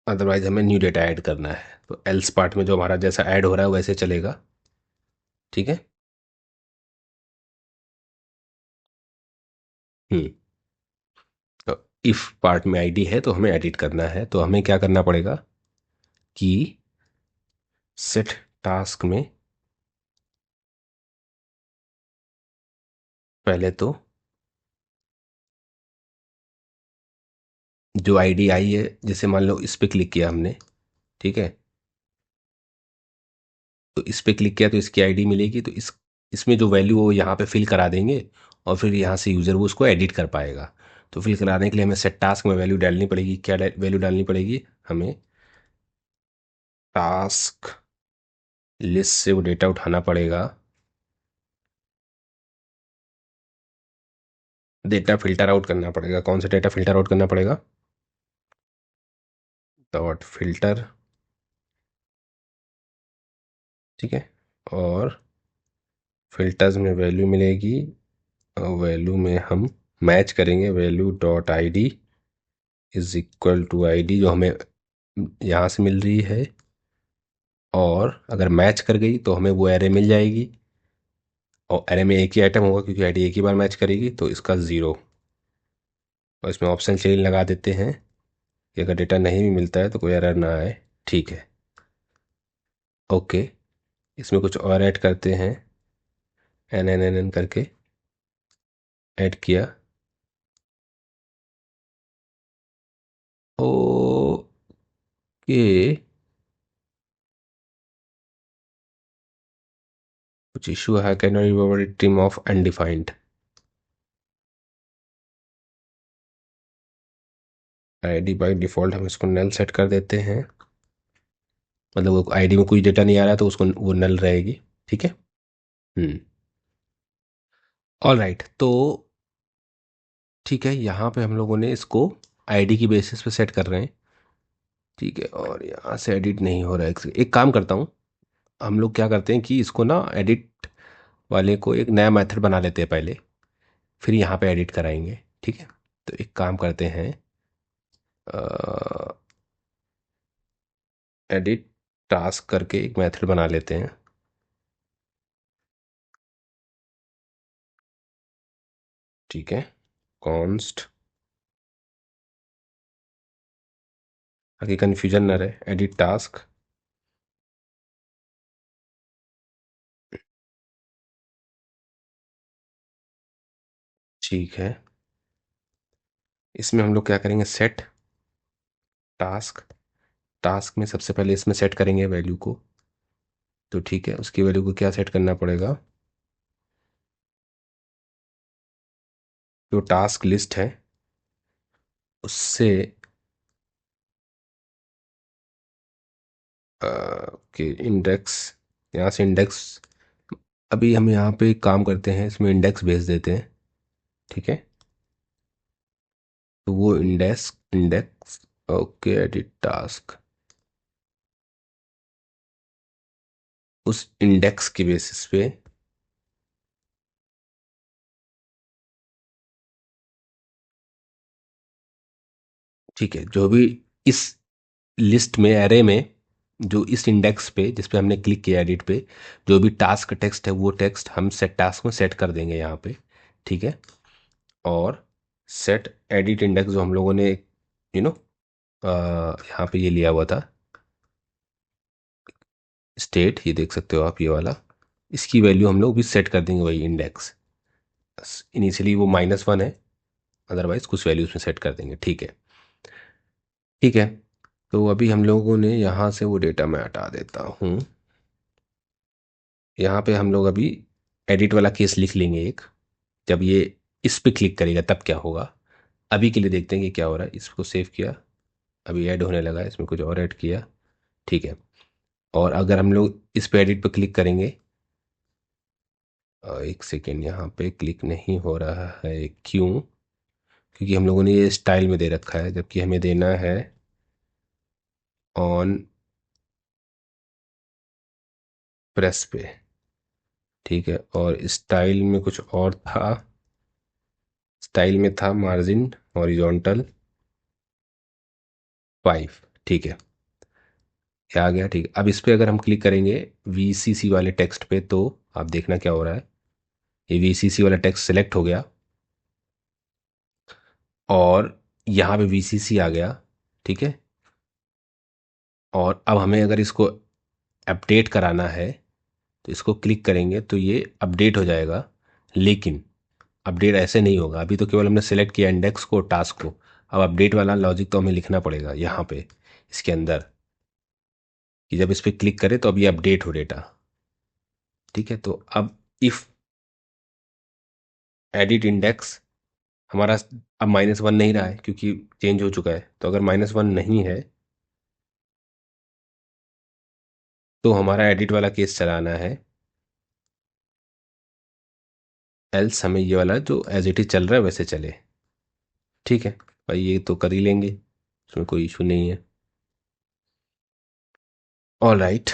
अदरवाइज हमें न्यू डेटा ऐड करना है। तो एल्स पार्ट में जो हमारा जैसा ऐड हो रहा है वैसे चलेगा। ठीक है। हम्म। तो इफ पार्ट में आईडी है तो हमें एडिट करना है, तो हमें क्या करना पड़ेगा कि सेट टास्क में पहले तो जो आईडी आई है, जैसे मान लो इस पे क्लिक किया हमने, ठीक है, तो इस पे क्लिक किया तो इसकी आईडी मिलेगी, तो इसमें जो वैल्यू वो यहाँ पे फिल करा देंगे और फिर यहाँ से यूज़र वो उसको एडिट कर पाएगा। तो फिल कराने के लिए हमें सेट टास्क में वैल्यू डालनी पड़ेगी। क्या वैल्यू डालनी पड़ेगी हमें? टास्क लिस्ट से वो डेटा उठाना पड़ेगा, डेटा फिल्टर आउट करना पड़ेगा। कौन सा डेटा फिल्टर आउट करना पड़ेगा? Dot filter. ठीक है। और फिल्टर्स में वैल्यू मिलेगी, और वैल्यू में हम मैच करेंगे value dot I D is equal to I D जो हमें यहाँ से मिल रही है। और अगर मैच कर गई तो हमें वो एरे मिल जाएगी, और एरे में एक ही आइटम होगा क्योंकि आईडी एक ही बार मैच करेगी, तो इसका ज़ीरो। और इसमें ऑप्शन चेन लगा देते हैं कि अगर डेटा नहीं भी मिलता है तो कोई एरर ना आए। ठीक है। ओके। इसमें कुछ और ऐड करते हैं, एन एन एन एन करके ऐड किया। ओके। कुछ इशू है, can not recover team of undefined. ID by default हम इसको नल सेट कर देते हैं, मतलब वो आईडी में कोई डेटा नहीं आ रहा है तो उसको वो नल रहेगी। ठीक है। हम्म। All right. तो ठीक है, यहाँ पे हम लोगों ने इसको आईडी की बेसिस पे सेट कर रहे हैं। ठीक है। और यहाँ से एडिट नहीं हो रहा है। एक काम करता हूँ, हम लोग क्या करते हैं कि इसको ना एडिट वाले को एक नया मेथड बना लेते हैं पहले, फिर यहाँ पे एडिट कराएंगे। ठीक है। तो एक काम करते हैं, एडिट टास्क करके एक मेथड बना लेते हैं। ठीक है। कॉन्स्ट, ताकि कन्फ्यूजन ना रहे, एडिट टास्क। ठीक है। इसमें हम लोग क्या करेंगे, सेट टास्क। टास्क में सबसे पहले इसमें सेट करेंगे वैल्यू को। तो ठीक है, उसकी वैल्यू को क्या सेट करना पड़ेगा? जो टास्क लिस्ट है उससे के इंडेक्स, यहाँ से इंडेक्स, अभी हम यहाँ पे एक काम करते हैं, इसमें इंडेक्स भेज देते हैं। ठीक है। तो वो index index okay, edit task, उस इंडेक्स के बेसिस पे, ठीक है, जो भी इस लिस्ट में, एरे में, जो इस इंडेक्स पे जिस पे हमने क्लिक किया एडिट पे, जो भी टास्क टेक्स्ट है वो टेक्स्ट हम सेट टास्क में सेट कर देंगे यहाँ पे। ठीक है। और सेट एडिट इंडेक्स जो हम लोगों ने यू नो यहाँ पे ये लिया हुआ था स्टेट, ये देख सकते हो आप ये वाला, इसकी वैल्यू हम लोग भी सेट कर देंगे वही इंडेक्स। इनिशियली वो -1 है, अदरवाइज कुछ वैल्यू उसमें सेट कर देंगे। ठीक है। ठीक है। तो अभी हम लोगों ने यहाँ से वो डेटा मैं हटा देता हूँ। यहाँ पे हम लोग अभी एडिट वाला केस लिख लेंगे एक, जब ये इस पे क्लिक करेगा तब क्या होगा। अभी के लिए देखते हैं कि क्या हो रहा है। इसको सेव किया, अभी ऐड होने लगा है, इसमें कुछ और ऐड किया। ठीक है। और अगर हम लोग इस पे एडिट पे क्लिक करेंगे एक सेकेंड, यहाँ पे क्लिक नहीं हो रहा है, क्यों? क्योंकि हम लोगों ने ये स्टाइल में दे रखा है, जबकि हमें देना है ऑन प्रेस पे। ठीक है, और स्टाइल में कुछ और था। स्टाइल में था मार्जिन हॉरिजॉन्टल 5। ठीक है, ये आ गया। ठीक है, अब इस पे अगर हम क्लिक करेंगे वीसीसी वाले टेक्स्ट पे, तो आप देखना क्या हो रहा है। ये वीसीसी वाला टेक्स्ट सेलेक्ट हो गया और यहाँ पे वीसीसी आ गया। ठीक है, और अब हमें अगर इसको अपडेट कराना है तो इसको क्लिक करेंगे तो ये अपडेट हो जाएगा। लेकिन अपडेट ऐसे नहीं होगा, अभी तो केवल हमने सेलेक्ट किया इंडेक्स को, टास्क को। अब अपडेट वाला लॉजिक तो हमें लिखना पड़ेगा यहाँ पे इसके अंदर, कि जब इस पर क्लिक करें तो अब ये अपडेट हो डेटा। ठीक है, तो अब इफ एडिट इंडेक्स हमारा अब -1 नहीं रहा है क्योंकि चेंज हो चुका है। तो अगर -1 नहीं है तो हमारा एडिट वाला केस चलाना है, एल्स हमें ये वाला जो एज इट इज चल रहा है वैसे चले। ठीक है भाई, ये तो कर ही लेंगे, इसमें कोई इशू नहीं है। All right.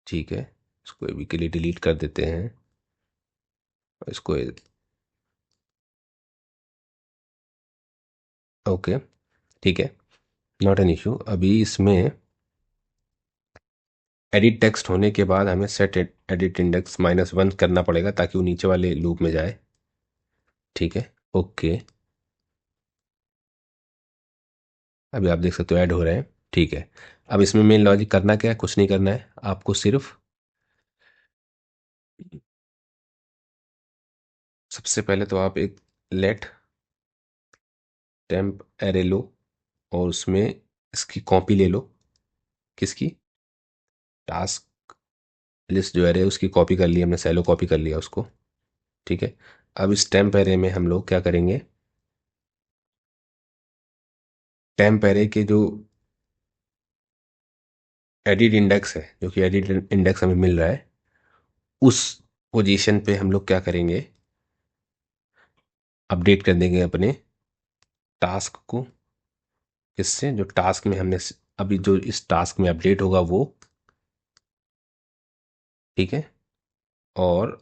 ठीक है, इसको अभी के लिए डिलीट कर देते हैं और इसको ओके। ठीक है, नॉट एन इशू। अभी इसमें एडिट टेक्स्ट होने के बाद हमें सेट एडिट इंडेक्स -1 करना पड़ेगा ताकि वो नीचे वाले लूप में जाए। ठीक है, ओके। अभी आप देख सकते हो ऐड हो रहे हैं। ठीक है, अब इसमें मेन लॉजिक करना क्या है, कुछ नहीं करना है आपको, सिर्फ सबसे पहले तो आप एक लेट टेम्प एरे लो और उसमें इसकी कॉपी ले लो। किसकी? टास्क लिस्ट जो एरे है उसकी कॉपी कर ली हमने, सेलो कॉपी कर लिया उसको। ठीक है, अब इस टेम्प एरे में हम लोग क्या करेंगे, टेम्प एरे के जो एडिट इंडेक्स है, जो कि एडिट इंडेक्स हमें मिल रहा है, उस पोजीशन पे हम लोग क्या करेंगे, अपडेट कर देंगे अपने टास्क को। इससे जो टास्क में हमने अभी जो इस टास्क में अपडेट होगा वो। ठीक है, और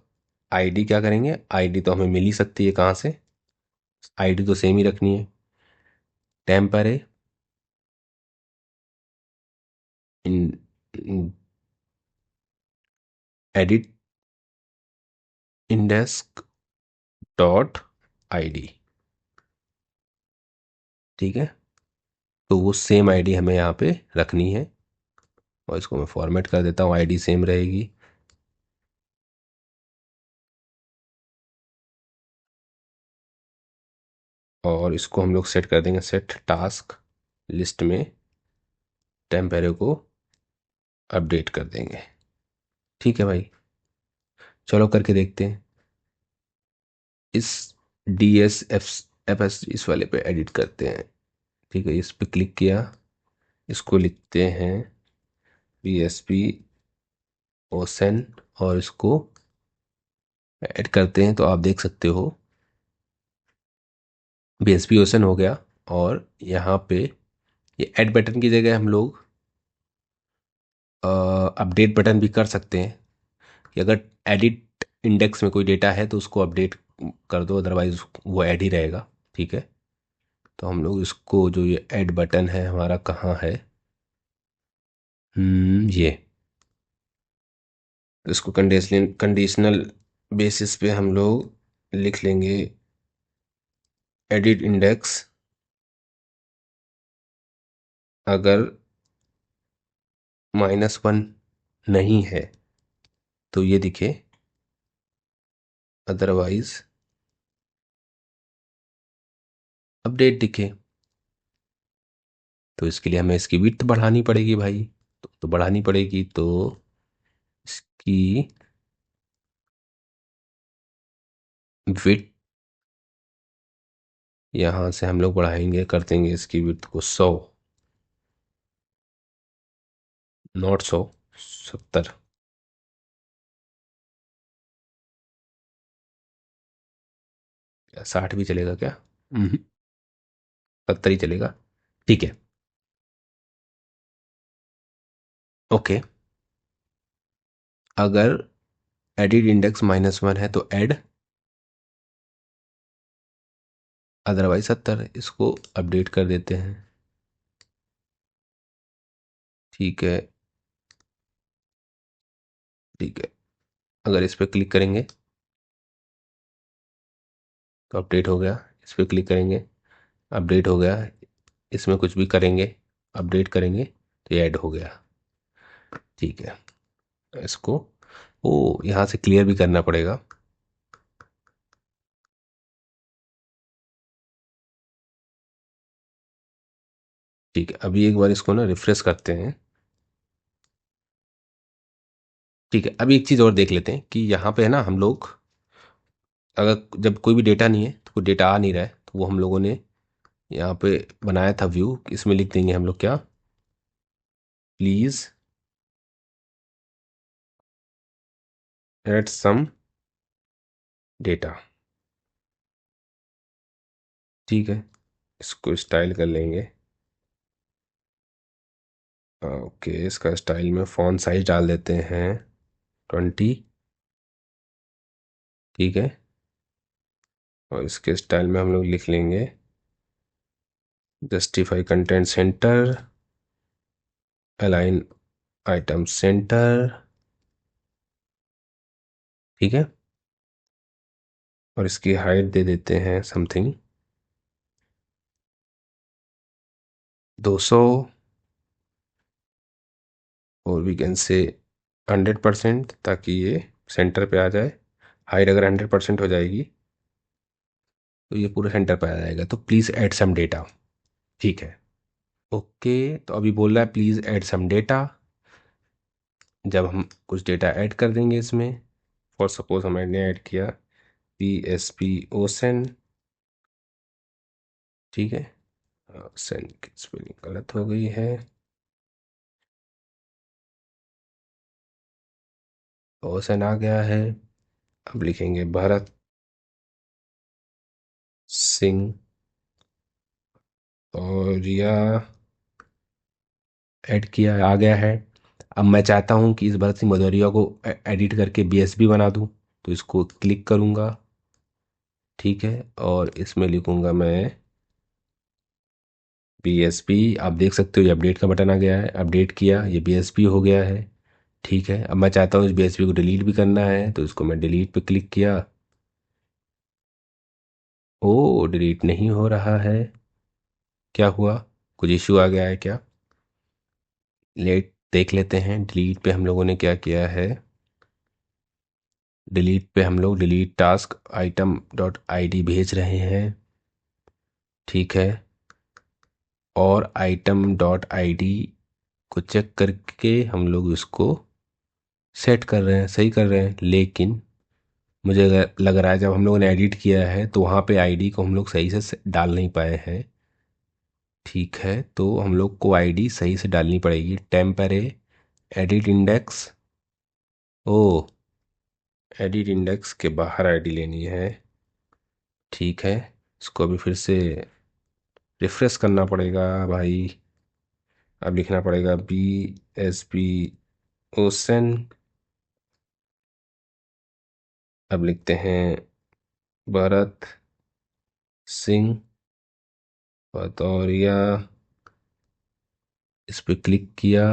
आईडी क्या करेंगे, आईडी तो हमें मिल ही सकती है, कहाँ से? आईडी तो सेम ही रखनी है। टेम्परे इन एडिट इंडेक्स डॉट आईडी। ठीक है, तो वो सेम आईडी हमें यहाँ पे रखनी है और इसको मैं फॉर्मेट कर देता हूँ, आईडी सेम रहेगी। और इसको हम लोग सेट कर देंगे, सेट टास्क लिस्ट में टेम्परे को अपडेट कर देंगे। ठीक है भाई, चलो करके देखते हैं। इस डी एस एफ एस इस वाले पे एडिट करते हैं। ठीक है, इस पे क्लिक किया, इसको लिखते हैं पी एस पी ओसन और इसको ऐड करते हैं। तो आप देख सकते हो बी एस पी ओसन हो गया। और यहाँ पे ये ऐड बटन की जगह हम लोग अपडेट बटन भी कर सकते हैं, कि अगर एडिट इंडेक्स में कोई डेटा है तो उसको अपडेट कर दो, अदरवाइज वो ऐड ही रहेगा। ठीक है, तो हम लोग इसको, जो ये ऐड बटन है हमारा कहाँ है, ये, तो इसको कंडीशनल बेसिस पे हम लोग लिख लेंगे एडिट इंडेक्स अगर -1 नहीं है तो ये दिखे, अदरवाइज अपडेट दिखे। तो इसके लिए हमें इसकी विड्थ बढ़ानी पड़ेगी भाई, तो बढ़ानी पड़ेगी। तो इसकी विड्थ यहाँ से हम लोग बढ़ाएंगे, कर देंगे इसकी विड्थ को 100, नॉट 100, 70। 60 भी चलेगा क्या? 70 ही चलेगा। ठीक है। ओके। अगर एडिट इंडेक्स -1 है तो ऐड, अदरवाइज 70। इसको अपडेट कर देते हैं। ठीक है। ठीक है। अगर इस पर क्लिक करेंगे तो अपडेट हो गया। इस पर क्लिक करेंगे, अपडेट हो गया। इसमें कुछ भी करेंगे, अपडेट करेंगे तो ये ऐड हो गया। ठीक है। इसको ओ यहाँ से क्लियर भी करना पड़ेगा। ठीक है, अभी एक बार इसको ना रिफ्रेश करते हैं। ठीक है, अभी एक चीज़ और देख लेते हैं कि यहाँ पे है ना, हम लोग अगर जब कोई भी डेटा नहीं है तो कोई डेटा आ नहीं रहा है, तो वो हम लोगों ने यहाँ पे बनाया था व्यू। इसमें लिख देंगे हम लोग क्या, प्लीज़ ऐड सम डेटा। ठीक है, इसको स्टाइल कर लेंगे। ओके, इसका स्टाइल में फॉन्ट साइज डाल देते हैं 20। ठीक है, और इसके स्टाइल में हम लोग लिख लेंगे justify content centre, align item centre. ठीक है, और इसकी हाइट दे देते हैं समथिंग 200, और वी कैन से 100%, ताकि ये सेंटर पे आ जाए। हाइट अगर 100% हो जाएगी तो ये पूरे सेंटर पे आ जाएगा। तो प्लीज़ ऐड सम डेटा। ठीक है। ओके, तो अभी बोल रहा है प्लीज़ ऐड सम डेटा। जब हम कुछ डेटा ऐड कर देंगे इसमें, फॉर सपोज हमने ऐड किया PSP ओसन। ठीक है, ओसन की स्पेलिंग गलत हो गई है। ओसन आ गया है। अब लिखेंगे भरत सिंह और या ऐड किया, आ गया है। अब मैं चाहता हूँ कि इस भरत सिंह भदौरिया को एडिट करके BSB बना दूँ, तो इसको क्लिक करूँगा। ठीक है, और इसमें लिखूँगा मैं BSB। आप देख सकते हो ये अपडेट का बटन आ गया है, अपडेट किया, ये BSB हो गया है। ठीक है, अब मैं चाहता हूँ इस BSB को डिलीट भी करना है, तो इसको मैं डिलीट पे क्लिक किया। ओ, डिलीट नहीं हो रहा है। क्या हुआ? कुछ इश्यू आ गया है क्या? लेट देख लेते हैं। डिलीट पे हम लोगों ने क्या किया है। डिलीट पे हम लोग delete task item dot ID भेज रहे हैं। ठीक है, और आइटम डॉट ID को चेक करके हम लोग इसको सेट कर रहे हैं, सही कर रहे हैं। लेकिन मुझे लग रहा है जब हम लोगों ने एडिट किया है तो वहाँ पे ID को हम लोग सही से डाल नहीं पाए हैं। ठीक है, तो हम लोग को ID सही से डालनी पड़ेगी। टेम्परे एडिट इंडेक्स, ओ, एडिट इंडेक्स के बाहर ID लेनी है। ठीक है, इसको अभी फिर से रिफ्रेश करना पड़ेगा भाई। अब लिखना पड़ेगा BSB ओसन। अब लिखते हैं भरत सिंह भदौरिया। इस पे क्लिक किया।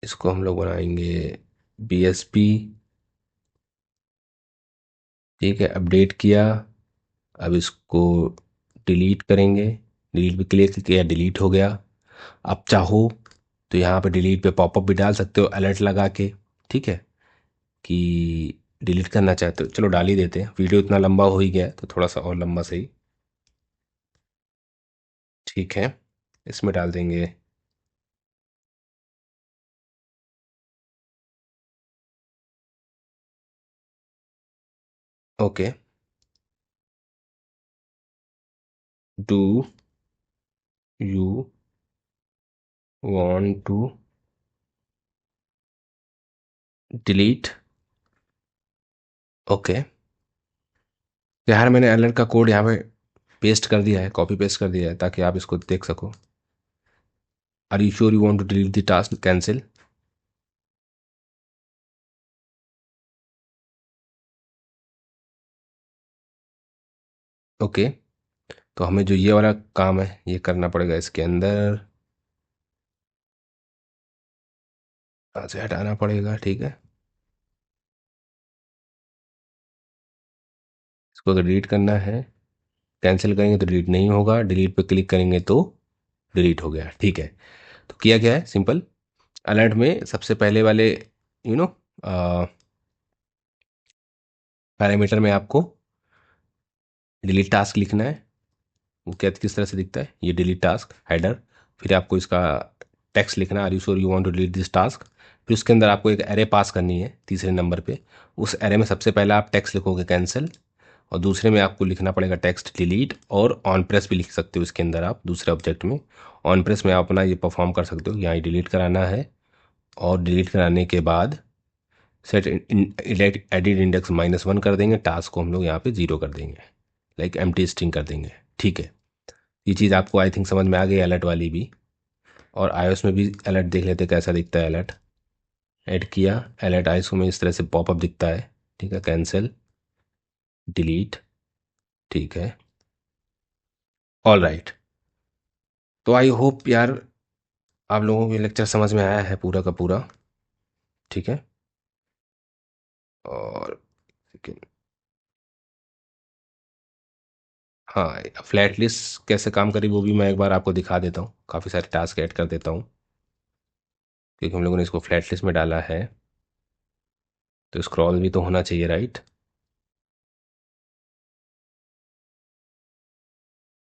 इसको हम लोग बनाएंगे BSB। ठीक है, अपडेट किया। अब इसको डिलीट करेंगे। डिलीट पे क्लिक किया, डिलीट हो गया। आप चाहो तो यहाँ पे डिलीट पे पॉपअप भी डाल सकते हो अलर्ट लगा के। ठीक है, कि डिलीट करना चाहते हो। चलो डाल ही देते हैं, वीडियो इतना लंबा हो ही गया तो थोड़ा सा और लंबा सही। ठीक है, इसमें डाल देंगे okay. Do you want to delete. Okay. यार मैंने अलर्ट का कोड यहाँ पे पेस्ट कर दिया है, कॉपी पेस्ट कर दिया है ताकि आप इसको देख सको। Are you sure you want to delete the task, cancel. Okay. तो हमें जो ये वाला काम है ये करना पड़ेगा इसके अंदर, यहाँ से हटाना पड़ेगा, ठीक है। इसको अगर डिलीट करना है, कैंसिल करेंगे तो डिलीट नहीं होगा, डिलीट पे क्लिक करेंगे तो डिलीट हो गया, ठीक है। तो किया क्या है, सिंपल। अलर्ट में सबसे पहले वाले यू नो पैरामीटर में आपको डिलीट टास्क लिखना है। वो क्या किस तरह से दिखता है, ये डिलीट टास्क हेडर। फिर आपको इसका टेक्स्ट लिखना, are you sure you want to delete this task. फिर उसके अंदर आपको एक एरे पास करनी है तीसरे नंबर पे। उस एरे में सबसे पहले आप टेक्स्ट लिखोगे कैंसिल, और दूसरे में आपको लिखना पड़ेगा टेक्स्ट डिलीट, और ऑन प्रेस भी लिख सकते हो इसके अंदर आप दूसरे ऑब्जेक्ट में। ऑन प्रेस में आप अपना ये परफॉर्म कर सकते हो, यहाँ डिलीट कराना है। और डिलीट कराने के बाद सेट एडिट इंडेक्स -1 कर देंगे, टास्क को हम लोग यहाँ पे 0 कर देंगे, लाइक एम्प्टी स्ट्रिंग कर देंगे, ठीक है। ये चीज़ आपको आई थिंक समझ में आ गई, अलर्ट वाली भी। और iOS में भी अलर्ट देख लेते कैसा दिखता है अलर्ट। ऐड किया अलर्ट iOS में इस तरह से पॉपअप दिखता है, ठीक है। कैंसिल, डिलीट, ठीक है, ऑल राइट। तो आई होप यार आप लोगों को ये लेक्चर समझ में आया है पूरा का पूरा, ठीक है। और हाँ, फ्लैट लिस्ट कैसे काम करी वो भी मैं एक बार आपको दिखा देता हूँ, काफ़ी सारे टास्क ऐड कर देता हूँ, क्योंकि हम लोगों ने इसको फ्लैट लिस्ट में डाला है। तो स्क्रॉल भी तो होना चाहिए, राइट।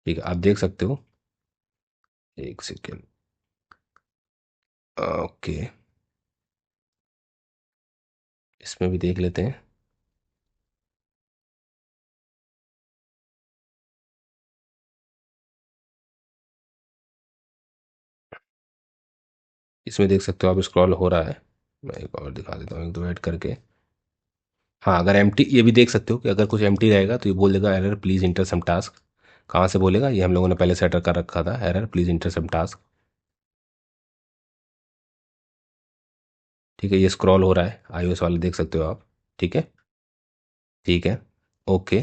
ठीक है, आप देख सकते हो। एक सेकेंड। ओके, इसमें भी देख लेते हैं। इसमें देख सकते हो आप, स्क्रॉल हो रहा है। मैं एक और दिखा देता हूँ, एक दो ऐड करके। हाँ, अगर एम्प्टी, ये भी देख सकते हो कि अगर कुछ एम्प्टी रहेगा तो ये बोल देगा error please enter some task. कहाँ से बोलेगा, ये हम लोगों ने पहले सेटअप कर रखा था, error please enter some task, ठीक है। ये स्क्रॉल हो रहा है, iOS वाले देख सकते हो आप, ठीक है। ठीक है, ओके।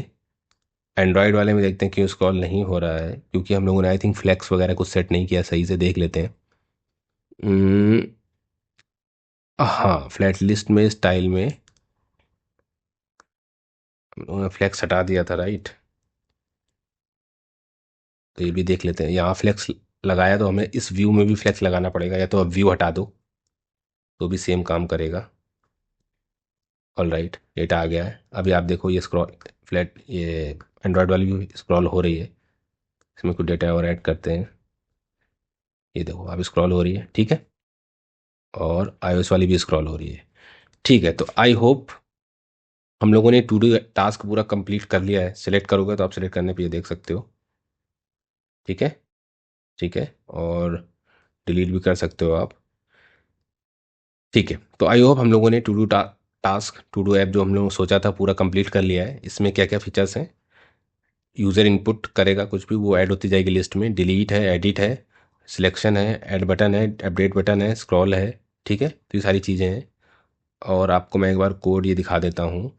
एंड्रॉयड वाले में देखते हैं क्यों स्क्रॉल नहीं हो रहा है, क्योंकि हम लोगों ने आई थिंक फ्लैक्स वगैरह कुछ सेट नहीं किया सही से, देख लेते हैं। हम्म, हाँ, फ्लैट लिस्ट में स्टाइल में हम लोगों ने फ्लैक्स हटा दिया था, राइट। तो ये भी देख लेते हैं, यहाँ फ्लैक्स लगाया तो हमें इस व्यू में भी फ्लैक्स लगाना पड़ेगा, या तो अब व्यू हटा दो तो भी सेम काम करेगा। ऑल राइट, डेटा आ गया है। अभी आप देखो ये स्क्रॉल, फ्लैट ये एंड्रॉयड वाली भी स्क्रॉल हो रही है। इसमें कुछ डेटा और ऐड करते हैं। ये देखो अब स्क्रॉल हो रही है, ठीक है। और iOS वाली भी स्क्रॉल हो रही है, ठीक है। तो आई होप हम लोगों ने टू डू टास्क पूरा कंप्लीट कर लिया है। सिलेक्ट करोगे तो आप सिलेक्ट करने पे ये देख सकते हो, ठीक है। ठीक है, और डिलीट भी कर सकते हो आप, ठीक है। तो आई होप हम लोगों ने to do task, to do app जो हम लोगों ने सोचा था पूरा कंप्लीट कर लिया है। इसमें क्या क्या फीचर्स हैं, यूज़र इनपुट करेगा कुछ भी वो ऐड होती जाएगी लिस्ट में, डिलीट है, एडिट है, सिलेक्शन है, ऐड बटन है, अपडेट बटन है, स्क्रॉल है, ठीक है। तो ये सारी चीज़ें हैं। और आपको मैं एक बार कोड ये दिखा देता हूँ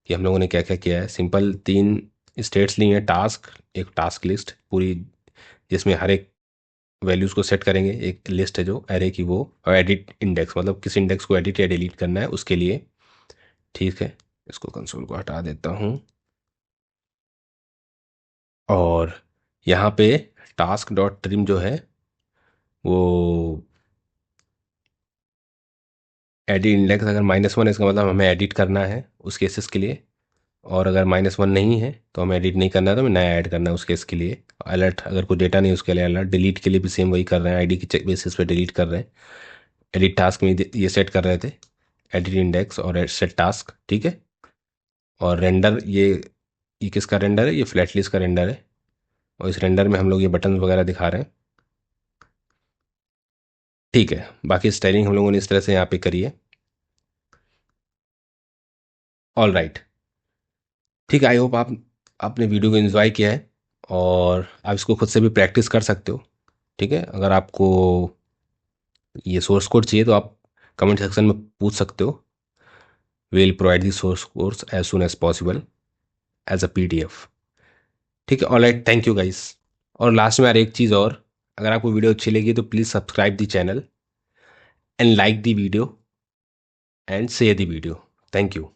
कि हम लोगों ने क्या क्या किया है। सिंपल तीन स्टेट्स ली हैं, टास्क, एक टास्क लिस्ट पूरी, जिसमें हर एक वैल्यूज़ को सेट करेंगे, एक लिस्ट है जो एरे की वो, और एडिट इंडेक्स मतलब किस इंडेक्स को एडिट या डिलीट करना है उसके लिए, ठीक है। इसको कंसोल को हटा देता हूँ। और यहाँ पे टास्क डॉट ट्रिम जो है वो एडिट इंडेक्स, अगर -1 है इसका मतलब हमें एडिट करना है उस केसेस के लिए। और अगर -1 नहीं है तो हमें एडिट नहीं करना है, तो हमें नया ऐड करना है उस केस के लिए। अलर्ट अगर कोई डेटा नहीं है उसके लिए अलर्ट, डिलीट के लिए भी सेम वही कर रहे हैं, आईडी की चेक बेसिस पे डिलीट कर रहे हैं। एडिट टास्क में ये सेट कर रहे थे, एडिट इंडेक्स और सेट टास्क, ठीक है। और रेंडर ये किसका रेंडर है, ये फ्लैटलिस्ट का रेंडर है। और इस रेंडर में हम लोग ये बटन वगैरह दिखा रहे हैं। ठीक है, बाकी स्टाइलिंग हम लोगों ने इस तरह से यहाँ पे करी है। ऑल राइट, ठीक है। आई होप आपने वीडियो को एंजॉय किया है और आप इसको खुद से भी प्रैक्टिस कर सकते हो। ठीक है, अगर आपको ये सोर्स कोड चाहिए तो आप कमेंट सेक्शन में पूछ सकते हो। Will provide the source course as soon as possible as a PDF। ठीक है, all right, thank you guys. और लास्ट में यार एक चीज़ और, अगर आपको वीडियो अच्छी लगी तो please subscribe the channel and like the video and share the video. Thank you.